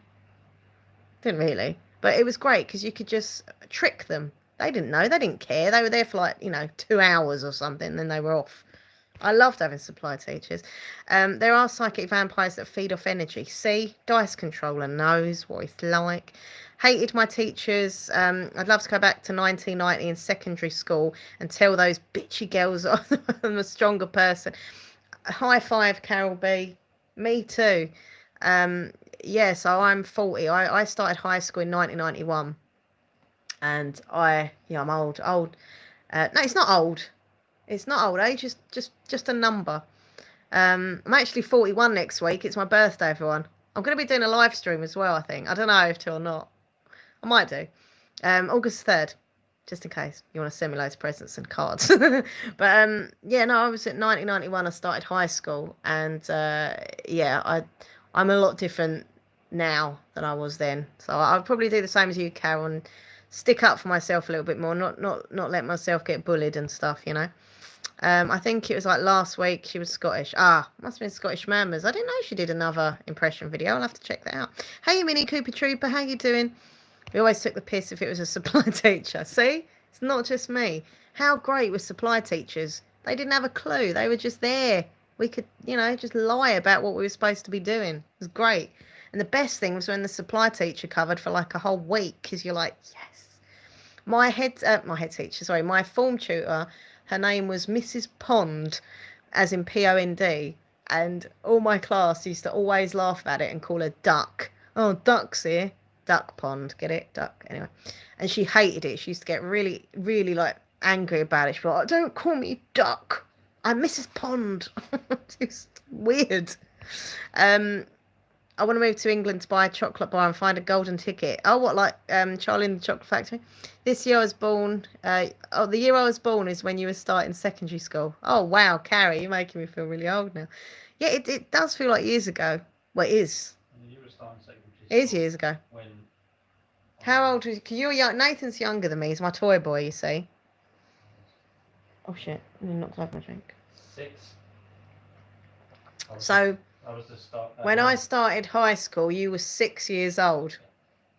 Didn't really, but it was great because you could just trick them. They didn't know, they didn't care. They were there for like 2 hours or something, then they were off. I loved having supply teachers. There are psychic vampires that feed off energy. See, dice controller knows what it's like. Hated my teachers. I'd love to go back to 1990 in secondary school and tell those bitchy girls I'm a stronger person. High five, Carol B. Me too. Yeah, so I'm 40. I started high school in 1991. And I'm old. Old. No, it's not old. It's not old age. It's just a number. I'm actually 41 next week. It's my birthday, everyone. I'm going to be doing a live stream as well, I think. I don't know if to or not. I might do. August 3rd, just in case you want to send me loads of presents and cards. But yeah, no, I was at 1991. I started high school, and yeah, I'm a lot different now than I was then. So I'll probably do the same as you, Carol, and stick up for myself a little bit more. Not let myself get bullied and stuff. I think it was like last week she was Scottish. Must have been Scottish Mammers. I didn't know she did another impression video. I'll have to check that out. Hey, Mini Cooper Trooper, how you doing? We always took the piss if it was a supply teacher. See? It's not just me. How great were supply teachers? They didn't have a clue. They were just there. We could, just lie about what we were supposed to be doing. It was great. And the best thing was when the supply teacher covered for like a whole week because you're like, yes. My form tutor, her name was Mrs. Pond, as in Pond, and all my class used to always laugh about it and call her Duck. Oh, Duck's here. Duck Pond, get it? Duck. Anyway. And she hated it. She used to get really, really like angry about it. She'd be like, don't call me Duck. I'm Mrs. Pond. Just weird. I want to move to England to buy a chocolate bar and find a golden ticket. Oh, what, like Charlie in the Chocolate Factory? This year I was born. The year I was born is when you were starting secondary school. Oh, wow, Carrie, you're making me feel really old now. Yeah, it does feel like years ago. Well, it is. You were starting secondary school. It is years ago. When? How old is you? You're young. Nathan's younger than me. He's my toy boy, you see. Oh, shit. I'm not to have my drink. 6. So... I was just start. When I started high school, you were 6 years old.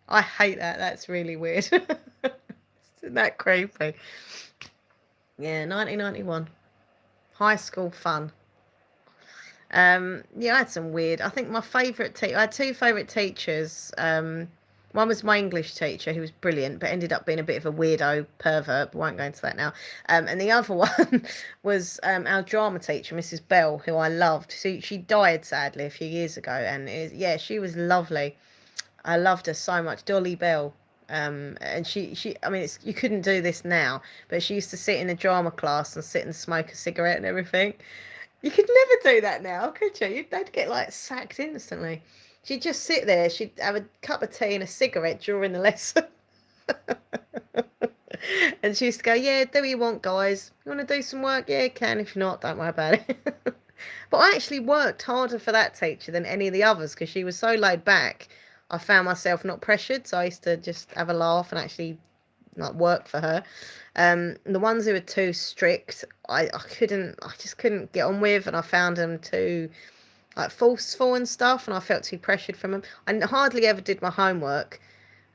I hate that. That's really weird. Isn't that creepy? Yeah, 1991. High school fun. Yeah, I had some weird. I think my favourite teacher. I had 2 favourite teachers. One was my English teacher, who was brilliant, but ended up being a bit of a weirdo pervert. But won't go into that now. And the other one was our drama teacher, Mrs. Bell, who I loved. She died sadly a few years ago, and yeah, she was lovely. I loved her so much, Dolly Bell. And she I mean, you couldn't do this now, but she used to sit in a drama class and sit and smoke a cigarette and everything. You could never do that now, could you? They'd get like sacked instantly. She'd just sit there, she'd have a cup of tea and a cigarette during the lesson. And she used to go, yeah, do what you want, guys. You want to do some work? Yeah, you can. If not, don't worry about it. But I actually worked harder for that teacher than any of the others because she was so laid back. I found myself not pressured, so I used to just have a laugh and actually like work for her. The ones who were too strict, I just couldn't get on with, and I found them too like forceful and stuff, and I felt too pressured from them. I hardly ever did my homework.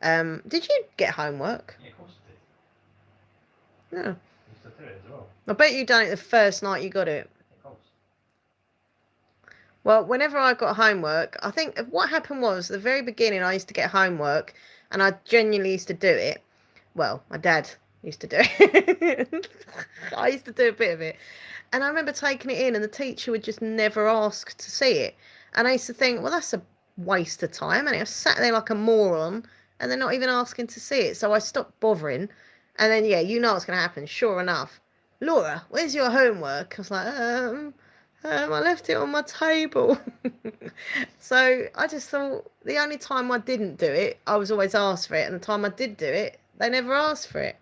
Did you get homework? Yeah, of course I did. No. I used to do it as well. I bet you done it the first night you got it. Of course. Well, whenever I got homework, I think what happened was at the very beginning I used to get homework, and I genuinely used to do it. Well, my dad used to do it. I used to do a bit of it. And I remember taking it in, and the teacher would just never ask to see it. And I used to think, well, that's a waste of time. And I sat there like a moron, and they're not even asking to see it. So I stopped bothering. And then, yeah, you know what's going to happen. Sure enough, Laura, where's your homework? I was like, I left it on my table. So I just thought the only time I didn't do it, I was always asked for it. And the time I did do it, they never asked for it.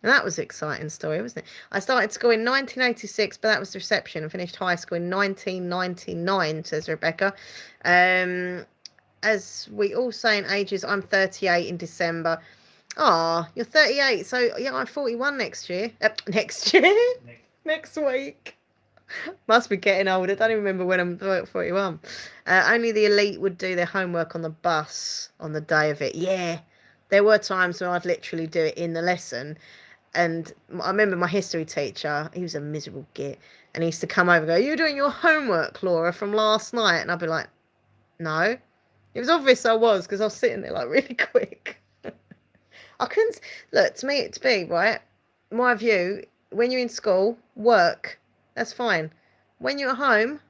And that was an exciting story, wasn't it? I started school in 1986, but that was the reception. I finished high school in 1999, says Rebecca. as we all say in ages, I'm 38 in December. Ah, you're 38, so yeah, I'm 41 next year. Next year? Next week. Must be getting old. I don't even remember when I'm 41. Only the elite would do their homework on the bus on the day of it. Yeah, there were times when I'd literally do it in the lesson. And I remember my history teacher, he was a miserable git. And he used to come over and go, "You're doing your homework, Laura, from last night." And I'd be like, "No." It was obvious I was, because I was sitting there like really quick. I couldn't look to me. It's big, right? My view: when you're in school, work. That's fine. When you're at home,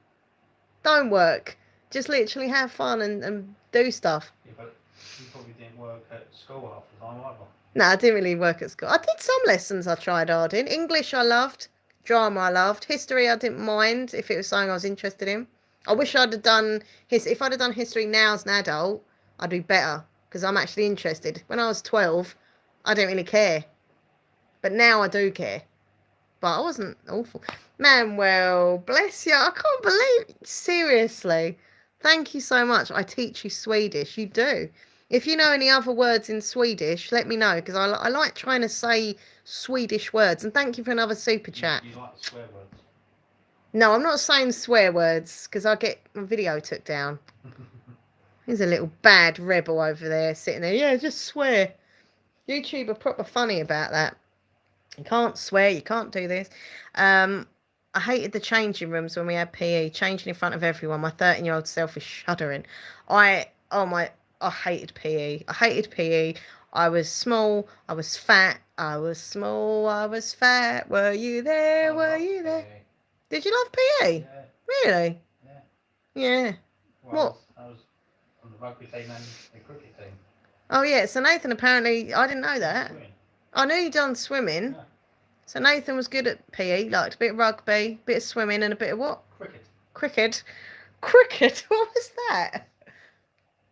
don't work. Just literally have fun and do stuff. Yeah, but you probably didn't work at school half the time either. No, I didn't really work at school. I did some lessons I tried hard in. English I loved. Drama I loved. History I didn't mind if it was something I was interested in. I wish I'd have done if I'd have done history now as an adult, I'd be better because I'm actually interested. When I was 12, I didn't really care. But now I do care. But I wasn't awful. Manuel, bless you. I can't believe seriously. Thank you so much. I teach you Swedish. You do. If you know any other words in Swedish, let me know because I like trying to say Swedish words. And thank you for another super chat. You like swear words? No, I'm not saying swear words because I get my video took down. Here's a little bad rebel over there sitting there. Yeah, just swear. YouTube are proper funny about that. You can't swear. You can't do this. I hated the changing rooms when we had PE, changing in front of everyone. My 13-year-old self is shuddering. I hated PE. I hated PE. I was small. I was fat. I was small. I was fat. Were you there? Were you there? PE. Did you love PE? Yeah. Really? Yeah. Yeah. Well, I was on the rugby team and the cricket team. Oh, yeah. So Nathan apparently, I didn't know that. Swimming. I knew you'd done swimming. Yeah. So Nathan was good at PE, liked a bit of rugby, a bit of swimming, and a bit of what? Cricket. Cricket. Cricket? What was that?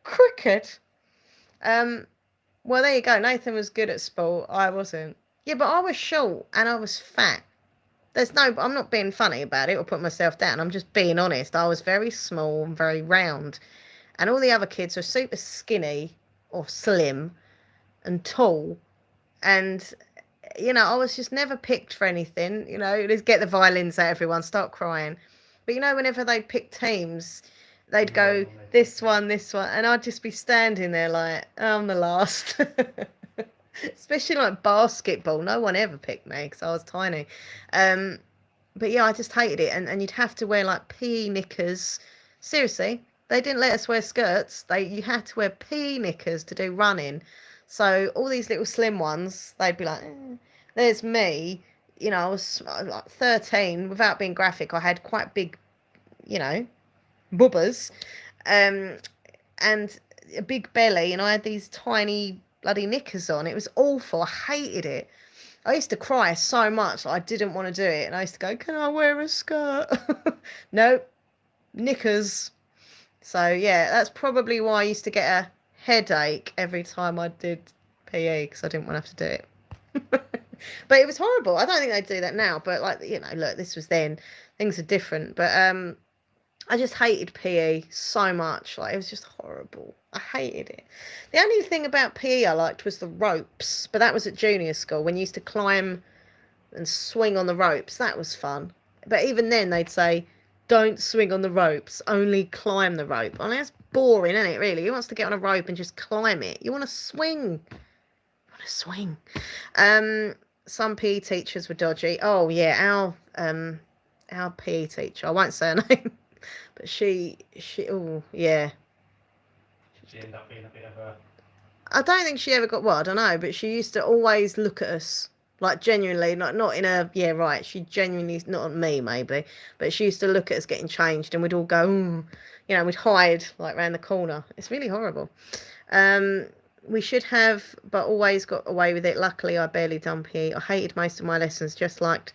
Cricket? Well, there you go. Nathan was good at sport. I wasn't. Yeah, but I was short and I was fat. I'm not being funny about it or putting myself down. I'm just being honest. I was very small and very round. And all the other kids were super skinny or slim and tall. And, I was just never picked for anything. Let's get the violins out, everyone, start crying. But, whenever they pick teams, they'd go, this one. And I'd just be standing there like, I'm the last. Especially like basketball. No one ever picked me because I was tiny. But yeah, I just hated it. And you'd have to wear like PE knickers. Seriously, they didn't let us wear skirts. You had to wear PE knickers to do running. So all these little slim ones, they'd be like, there's me. I was like 13. Without being graphic, I had quite big, bubbas. And a big belly. And I had these tiny bloody knickers on. It was awful. I hated it. I used to cry so much I didn't want to do it, and I used to go, "Can I wear a skirt?" Nope, knickers. So yeah, that's probably why I used to get a headache every time I did PE because I didn't want to have to do it. But it was horrible. I don't think they'd do that now. But look, this was then. Things are different. But I just hated PE so much. Like, it was just horrible. I hated it. The only thing about PE I liked was the ropes, but that was at junior school when you used to climb and swing on the ropes. That was fun. But even then they'd say, don't swing on the ropes, only climb the rope. I mean, that's boring, isn't it, really? Who wants to get on a rope and just climb it? You want to swing. Some PE teachers were dodgy. Oh, yeah, our PE teacher, I won't say her name, but oh, yeah. She ended up being a bit of a... I don't think she ever got, I don't know, but she used to always look at us, like genuinely, not in a, yeah, right, she genuinely, not at me maybe, but she used to look at us getting changed and we'd all go, we'd hide like round the corner. It's really horrible. We should have, but always got away with it. Luckily, I barely done PE. I hated most of my lessons, just liked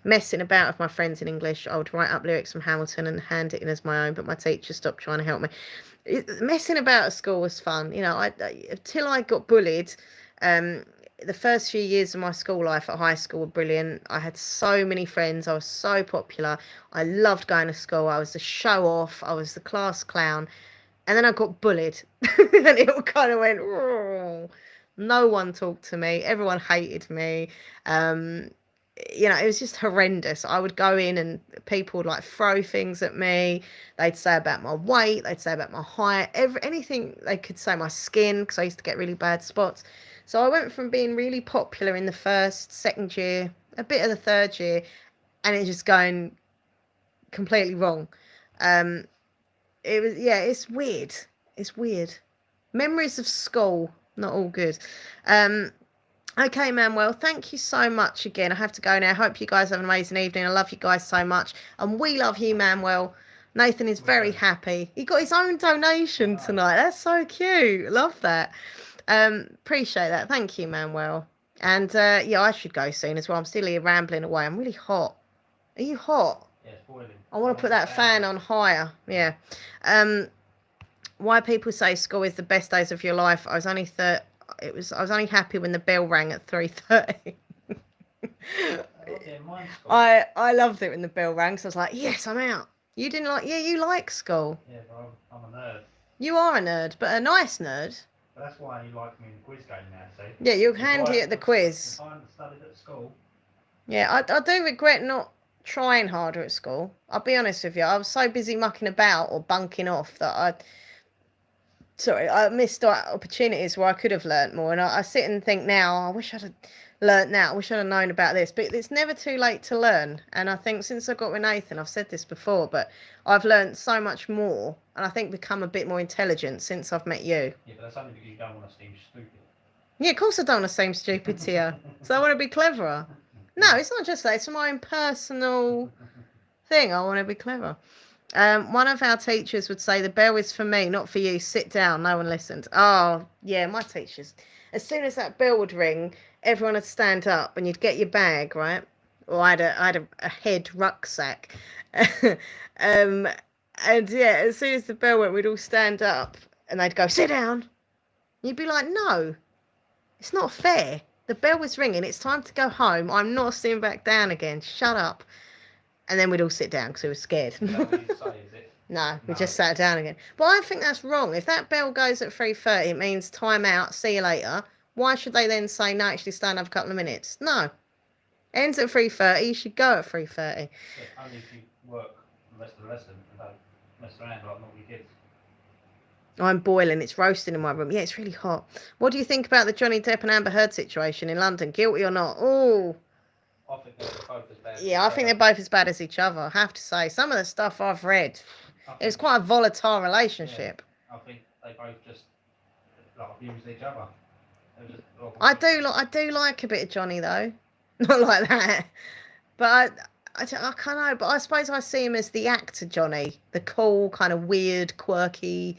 messing about with my friends in English. I would write up lyrics from Hamilton and hand it in as my own, but my teacher stopped trying to help me. Messing about at school was fun. Until I got bullied, the first few years of my school life at high school were brilliant. I had so many friends. I was so popular. I loved going to school. I was the show off. I was the class clown. And then I got bullied. And it all kind of went, "Oh." No one talked to me. Everyone hated me. Um, it was just horrendous. I would go in and people would like throw things at me. They'd say about my weight. They'd say about my height. Anything they could say, my skin, because I used to get really bad spots. So I went from being really popular in the first, second year, a bit of the third year, and it just going completely wrong. It's weird. It's weird. Memories of school, not all good. Okay, Manuel, thank you so much again. I have to go now. Hope you guys have an amazing evening. I love you guys so much. And we love you, Manuel. Nathan is very happy. He got his own donation tonight. That's so cute. Love that. Appreciate that. Thank you, Manuel. And I should go soon as well. I'm still here rambling away. I'm really hot. Are you hot? Yeah, it's boiling. I want to put that fan on higher. Yeah. Why people say school is the best days of your life? I was only happy when the bell rang at 3:30. I loved it when the bell rang, so I was like, yes, I'm out. You didn't like? Yeah, you like school. Yeah, but I'm a nerd. You are a nerd, but a nice nerd. But that's why you like me in the quiz game now, see? Yeah, you're handy at the quiz. I studied at school. Yeah, I do regret not trying harder at school. I'll be honest with you. I was so busy mucking about or bunking off that I missed opportunities where I could have learnt more. And I sit and think now, I wish I'd have learnt that. I wish I'd have known about this. But it's never too late to learn. And I think since I got with Nathan, I've said this before, but I've learnt so much more. And I think become a bit more intelligent since I've met you. Yeah, but that's only because you don't want to seem stupid. Yeah, of course I don't want to seem stupid to you. So I want to be cleverer. No, it's not just that. It's my own personal thing. I want to be clever. One of our teachers would say, the bell is for me, not for you. Sit down. No one listened. Oh, yeah, my teachers. As soon as that bell would ring, everyone would stand up and you'd get your bag, right? Or I had a head rucksack. And yeah, as soon as the bell went, we'd all stand up and they'd go, sit down. You'd be like, no, it's not fair. The bell was ringing. It's time to go home. I'm not sitting back down again. Shut up. And then we'd all sit down because we were scared. Is that what you say, is it? No, we just sat down again. But I think that's wrong. If that bell goes at 3:30, it means time out, see you later. Why should they then say, no, actually stand up a couple of minutes? No. Ends at 3:30, you should go at 3:30. Yeah, only if you work the rest of the lesson and don't mess around like naughty kids. I'm boiling. It's roasting in my room. Yeah, it's really hot. What do you think about the Johnny Depp and Amber Heard situation in London? Guilty or not? Oh. I think they're both as bad. Yeah, I think they're both as bad as each other. I have to say, some of the stuff I've read, it was quite a volatile relationship. Yeah, I think they both just abused each other. I do like a bit of Johnny though, not like that. But I can't know. But I suppose I see him as the actor Johnny, the cool, kind of weird, quirky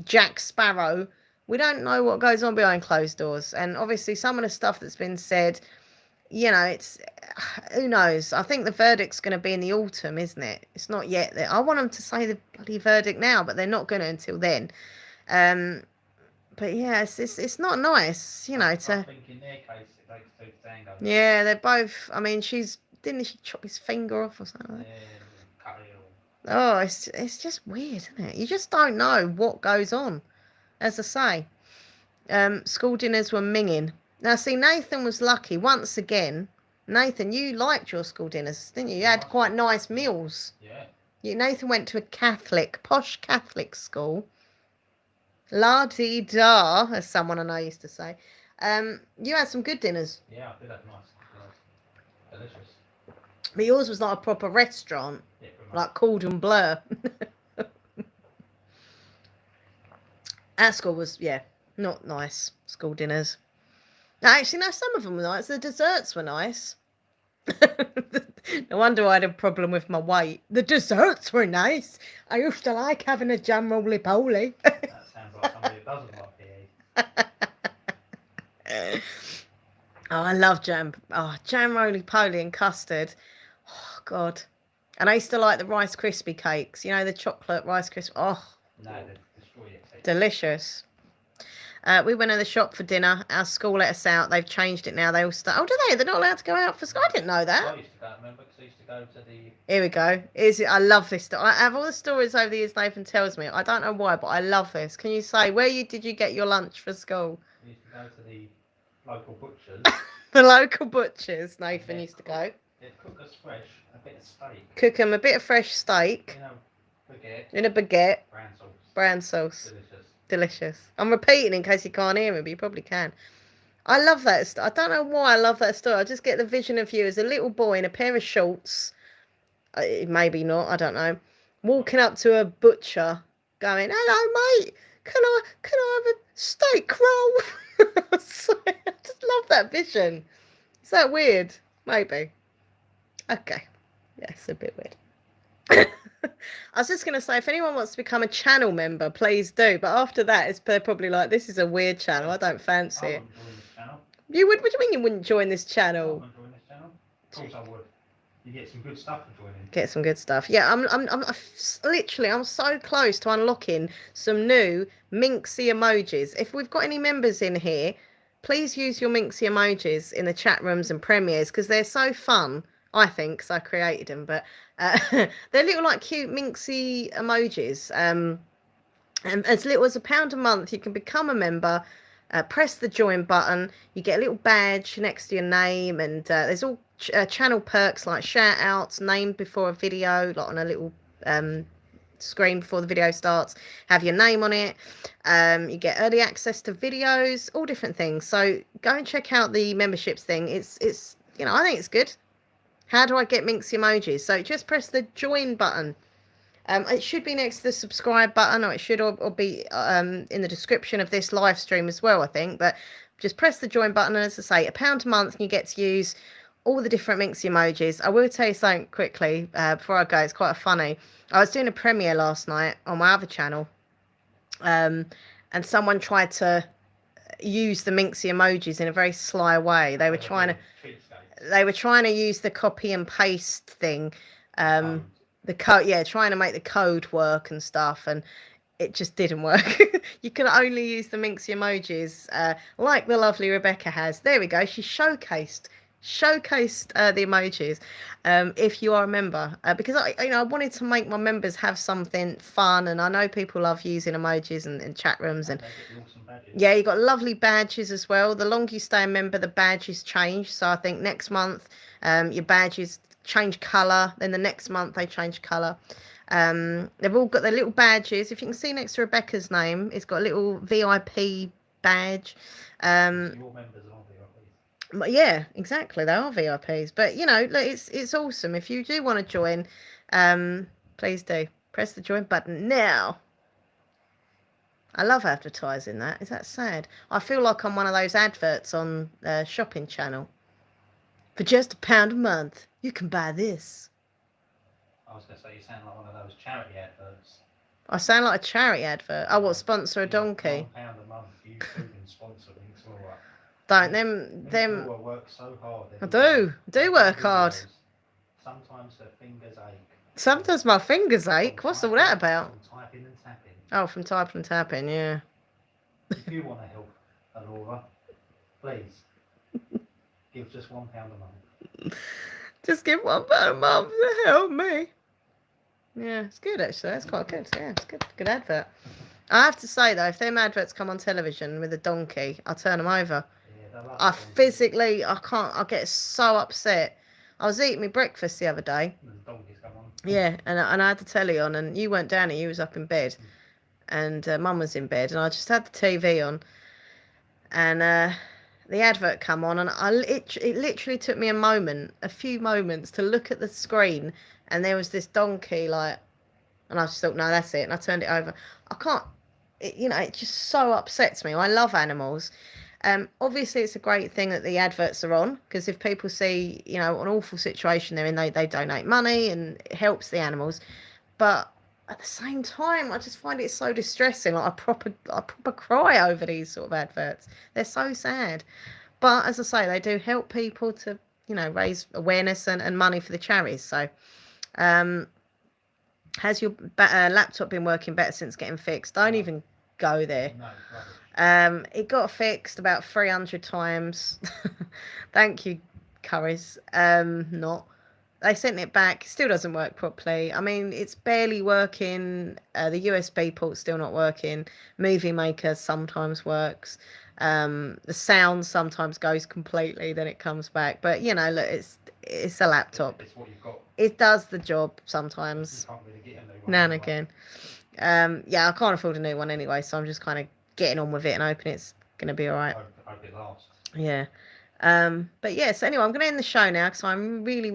Jack Sparrow. We don't know what goes on behind closed doors, and obviously some of the stuff that's been said. It's who knows. I think the verdict's going to be in the autumn, isn't it? It's not yet there. I want them to say the bloody verdict now, but they're not going to until then. But yeah, it's not nice, to. I think in their case it takes two to tango. Yeah, they're both. I mean, didn't she chop his finger off or something? Yeah, cut it Oh, all. it's just weird, isn't it? You just don't know what goes on. As I say, school dinners were minging. Now, see, Nathan was lucky once again. Nathan, you liked your school dinners, didn't you? You had quite nice meals. Yeah. Nathan went to a posh Catholic school. La-dee-da, as someone I know used to say. You had some good dinners. Yeah, I did have nice. Delicious. But yours was like a proper restaurant. Yeah, like Cordon Bleu. Our school was, not nice school dinners. Actually, no, some of them were nice. The desserts were nice. No wonder I had a problem with my weight. The desserts were nice. I used to like having a jam roly-poly. That sounds like somebody who doesn't like PE. Oh, I love jam. Oh, jam roly-poly and custard. Oh, God. And I used to like the Rice Krispie cakes. The chocolate Rice Krispie. Oh. No, they destroy it. Delicious. We went in the shop for dinner. Our school let us out. They've changed it now. They all start. Oh, do they? They're not allowed to go out for school. I didn't know that. I used to go, remember, because I used to go to the. Here we go. I love this. I have all the stories over the years Nathan tells me. I don't know why, but I love this. Can you say did you get your lunch for school? We used to go to the local butchers. The local butchers. Nathan used to go. They'd cook us fresh a bit of steak. Cook them a bit of fresh steak. In a baguette. Brown sauce. Delicious. I'm repeating in case you can't hear me, but you probably can. I love that. I don't know why I love that story. I just get the vision of you as a little boy in a pair of shorts. Maybe not. I don't know. Walking up to a butcher, going, "Hello, mate. Can I have a steak roll?" So, I just love that vision. Is that weird? Maybe. Okay. Yeah, it's a bit weird. I was just going to say, if anyone wants to become a channel member, please do. But after that, they're probably like, this is a weird channel. I don't fancy it. You would? What do you mean you wouldn't join this channel? I wouldn't join this channel. Of course I would. You get some good stuff for joining. Get some good stuff. Yeah, I'm so close to unlocking some new Minxy emojis. If we've got any members in here, please use your Minxy emojis in the chat rooms and premieres because they're so fun. I think, because I created them, but they're little like cute Minxy emojis. And as little as £1 a month, you can become a member. Press the join button. You get a little badge next to your name, and there's all channel perks like shout outs, named before a video, like on a little screen before the video starts. Have your name on it. You get early access to videos, all different things. So go and check out the memberships thing. It's I think it's good. How do I get Minxy emojis? So just press the join button. It should be next to the subscribe button, or it should or be in the description of this live stream as well, I think. But just press the join button, and as I say, £1 a month, and you get to use all the different Minxy emojis. I will tell you something quickly before I go. It's quite funny. I was doing a premiere last night on my other channel, and someone tried to use the Minxy emojis in a very sly way. They were trying to use the copy and paste thing. The code, trying to make the code work and stuff, and it just didn't work. You can only use the Minxy emojis like the lovely Rebecca has. There we go. She showcased the emojis if you are a member, because I wanted to make my members have something fun, and I know people love using emojis and chat rooms, and yeah, you got lovely badges as well. The longer you stay a member, the badges change. So I think next month your badges change colour, then the next month they change colour. They've all got their little badges. If you can see next to Rebecca's name, it's got a little VIP badge. Your members are VIPs. But yeah, exactly, they are VIPs. But it's awesome. If you do want to join, please do press the join button now. I love advertising that. Is that sad? I feel like I'm one of those adverts on the shopping channel. For just £1 a month, you can buy this. I was going to say, you sound like one of those charity adverts. I sound like a charity advert. I will sponsor a donkey. £1 a month, you can sponsor Minx. Don't them. People work so hard. I do work hard. Sometimes their fingers ache. Sometimes my fingers ache. What's all that about? From typing and tapping. Oh, from typing and tapping, yeah. If you want to help Alora, please give just £1 a month. Just give £1 a month to help me. Yeah, it's good actually. It's quite good. Yeah, it's good. Good advert. I have to say though, if them adverts come on television with a donkey, I'll turn them over. Yeah, I can't. I get so upset. I was eating my breakfast the other day. The donkeys come on. Yeah, and I had the telly on, and you weren't down here. You was up in bed, and Mum was in bed, and I just had the TV on, and the advert come on, and it literally took me a few moments to look at the screen, and there was this donkey and I just thought, no, that's it, and I turned it over. I can't, it just so upsets me. I love animals. Obviously it's a great thing that the adverts are on, because if people see, an awful situation they're in, they donate money and it helps the animals. But at the same time, I just find it so distressing. Like I proper cry over these sort of adverts. They're so sad. But as I say, they do help people to, raise awareness and money for the charities. So, has your laptop been working better since getting fixed? Don't even go there. No, rubbish. It got fixed about 300 times. Thank you, Currys. Not. They sent it back. Still doesn't work properly. I mean, it's barely working. The USB port's still not working. Movie Maker sometimes works. The sound sometimes goes completely, then it comes back. But you know, look, it's a laptop. It's what you've got. It does the job sometimes. You can't really get a new one Now and anyway. again. Yeah, I can't afford a new one anyway, so I'm just kind of getting on with it and hoping it's gonna be all right. Hope it lasts. Yeah. But yeah, so anyway, I'm going to end the show now because I'm really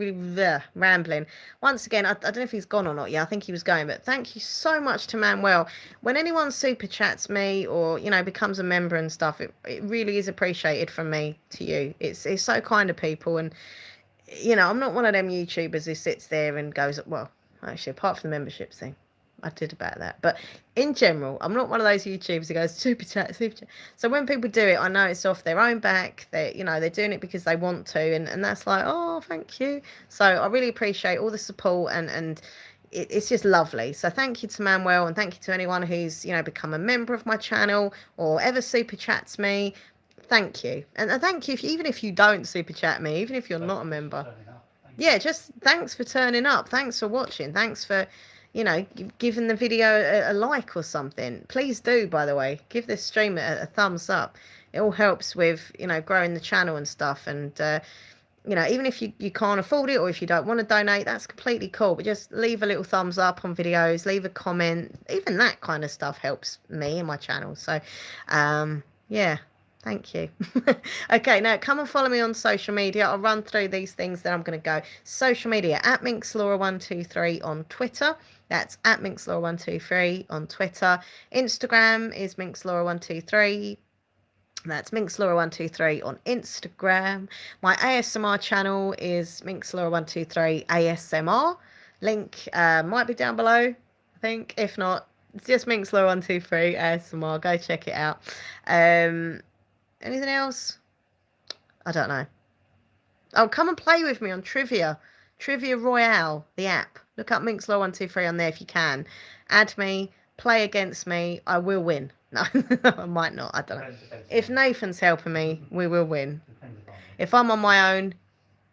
rambling. Once again, I don't know if he's gone or not. Yeah, I think he was going, but thank you so much to Manuel. When anyone super chats me or, you know, becomes a member and stuff, it really is appreciated from me to you. It's so kind of people. And, you know, I'm not one of them YouTubers who sits there and goes, well, actually, apart from the membership thing. I did about that, but in general, I'm not one of those YouTubers who goes super chat. So when people do it, I know it's off their own back. They're doing it because they want to, and that's like, oh, thank you. So I really appreciate all the support, and it's just lovely. So thank you to Manuel, and thank you to anyone who's become a member of my channel or ever super chats me. Thank you, and thank you even if you don't super chat me, even if you're not a member. Yeah, just thanks for turning up. Thanks for watching. Thanks for giving the video a like or something. Please do, by the way. Give this stream a thumbs up. It all helps with, growing the channel and stuff. And, even if you can't afford it or if you don't want to donate, that's completely cool. But just leave a little thumbs up on videos, leave a comment. Even that kind of stuff helps me and my channel. So, yeah. Thank you. Okay, now come and follow me on social media. I'll run through these things, then I'm going to go. Social media, at MinxLaura123 on Twitter. That's at MinxLaura123 on Twitter. Instagram is MinxLaura123. That's MinxLaura123 on Instagram. My ASMR channel is MinxLaura123 ASMR. Link might be down below, I think. If not, it's just MinxLaura123 ASMR. Go check it out. Anything else? I don't know. Oh, come and play with me on Trivia. Trivia Royale, the app. Look up MinxLaw123 on there if you can. Add me, play against me. I will win. No, I might not. I don't know. If Nathan's helping me, we will win. If I'm on my own,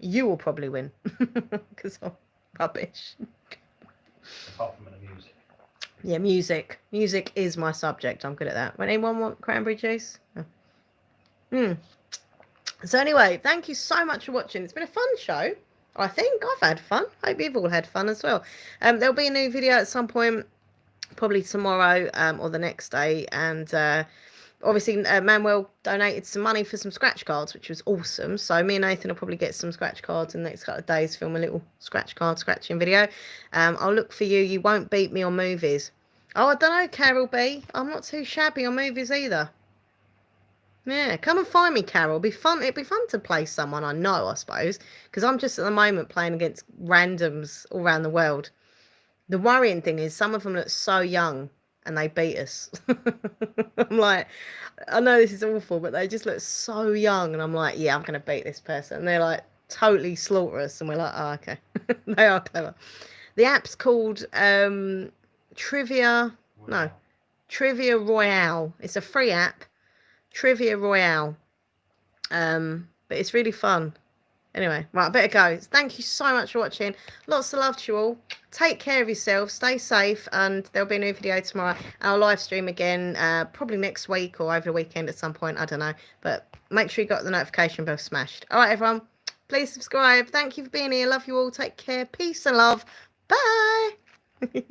you will probably win. Because I'm rubbish. Apart from the music. Yeah, music. Music is my subject. I'm good at that. Would anyone want cranberry juice? Oh. So anyway, thank you so much for watching. It's been a fun show. I think I've had fun. Hope you've all had fun as well. There'll be a new video at some point, probably tomorrow or the next day. And obviously, Manuel donated some money for some scratch cards, which was awesome. So me and Nathan will probably get some scratch cards in the next couple of days, film a little scratch card scratching video. I'll look for you. You won't beat me on movies. Oh, I don't know, Carol B. I'm not too shabby on movies either. Yeah, come and find me, Carol. It'd be fun. It'd be fun to play someone I know, I suppose, because I'm just at the moment playing against randoms all around the world. The worrying thing is some of them look so young and they beat us. I'm like, I know this is awful, but they just look so young, and I'm like, yeah, I'm gonna beat this person. And they're like totally slaughter us, and we're like, oh, okay. They are clever. The app's called Trivia. No, Trivia Royale. It's a free app. Trivia Royale. But it's really fun. Anyway, right, I better go. Thank you so much for watching. Lots of love to you all. Take care of yourself. Stay safe. And there'll be a new video tomorrow. I'll live stream again, probably next week or over the weekend at some point. I don't know. But make sure you got the notification bell smashed. All right, everyone. Please subscribe. Thank you for being here. Love you all. Take care. Peace and love. Bye.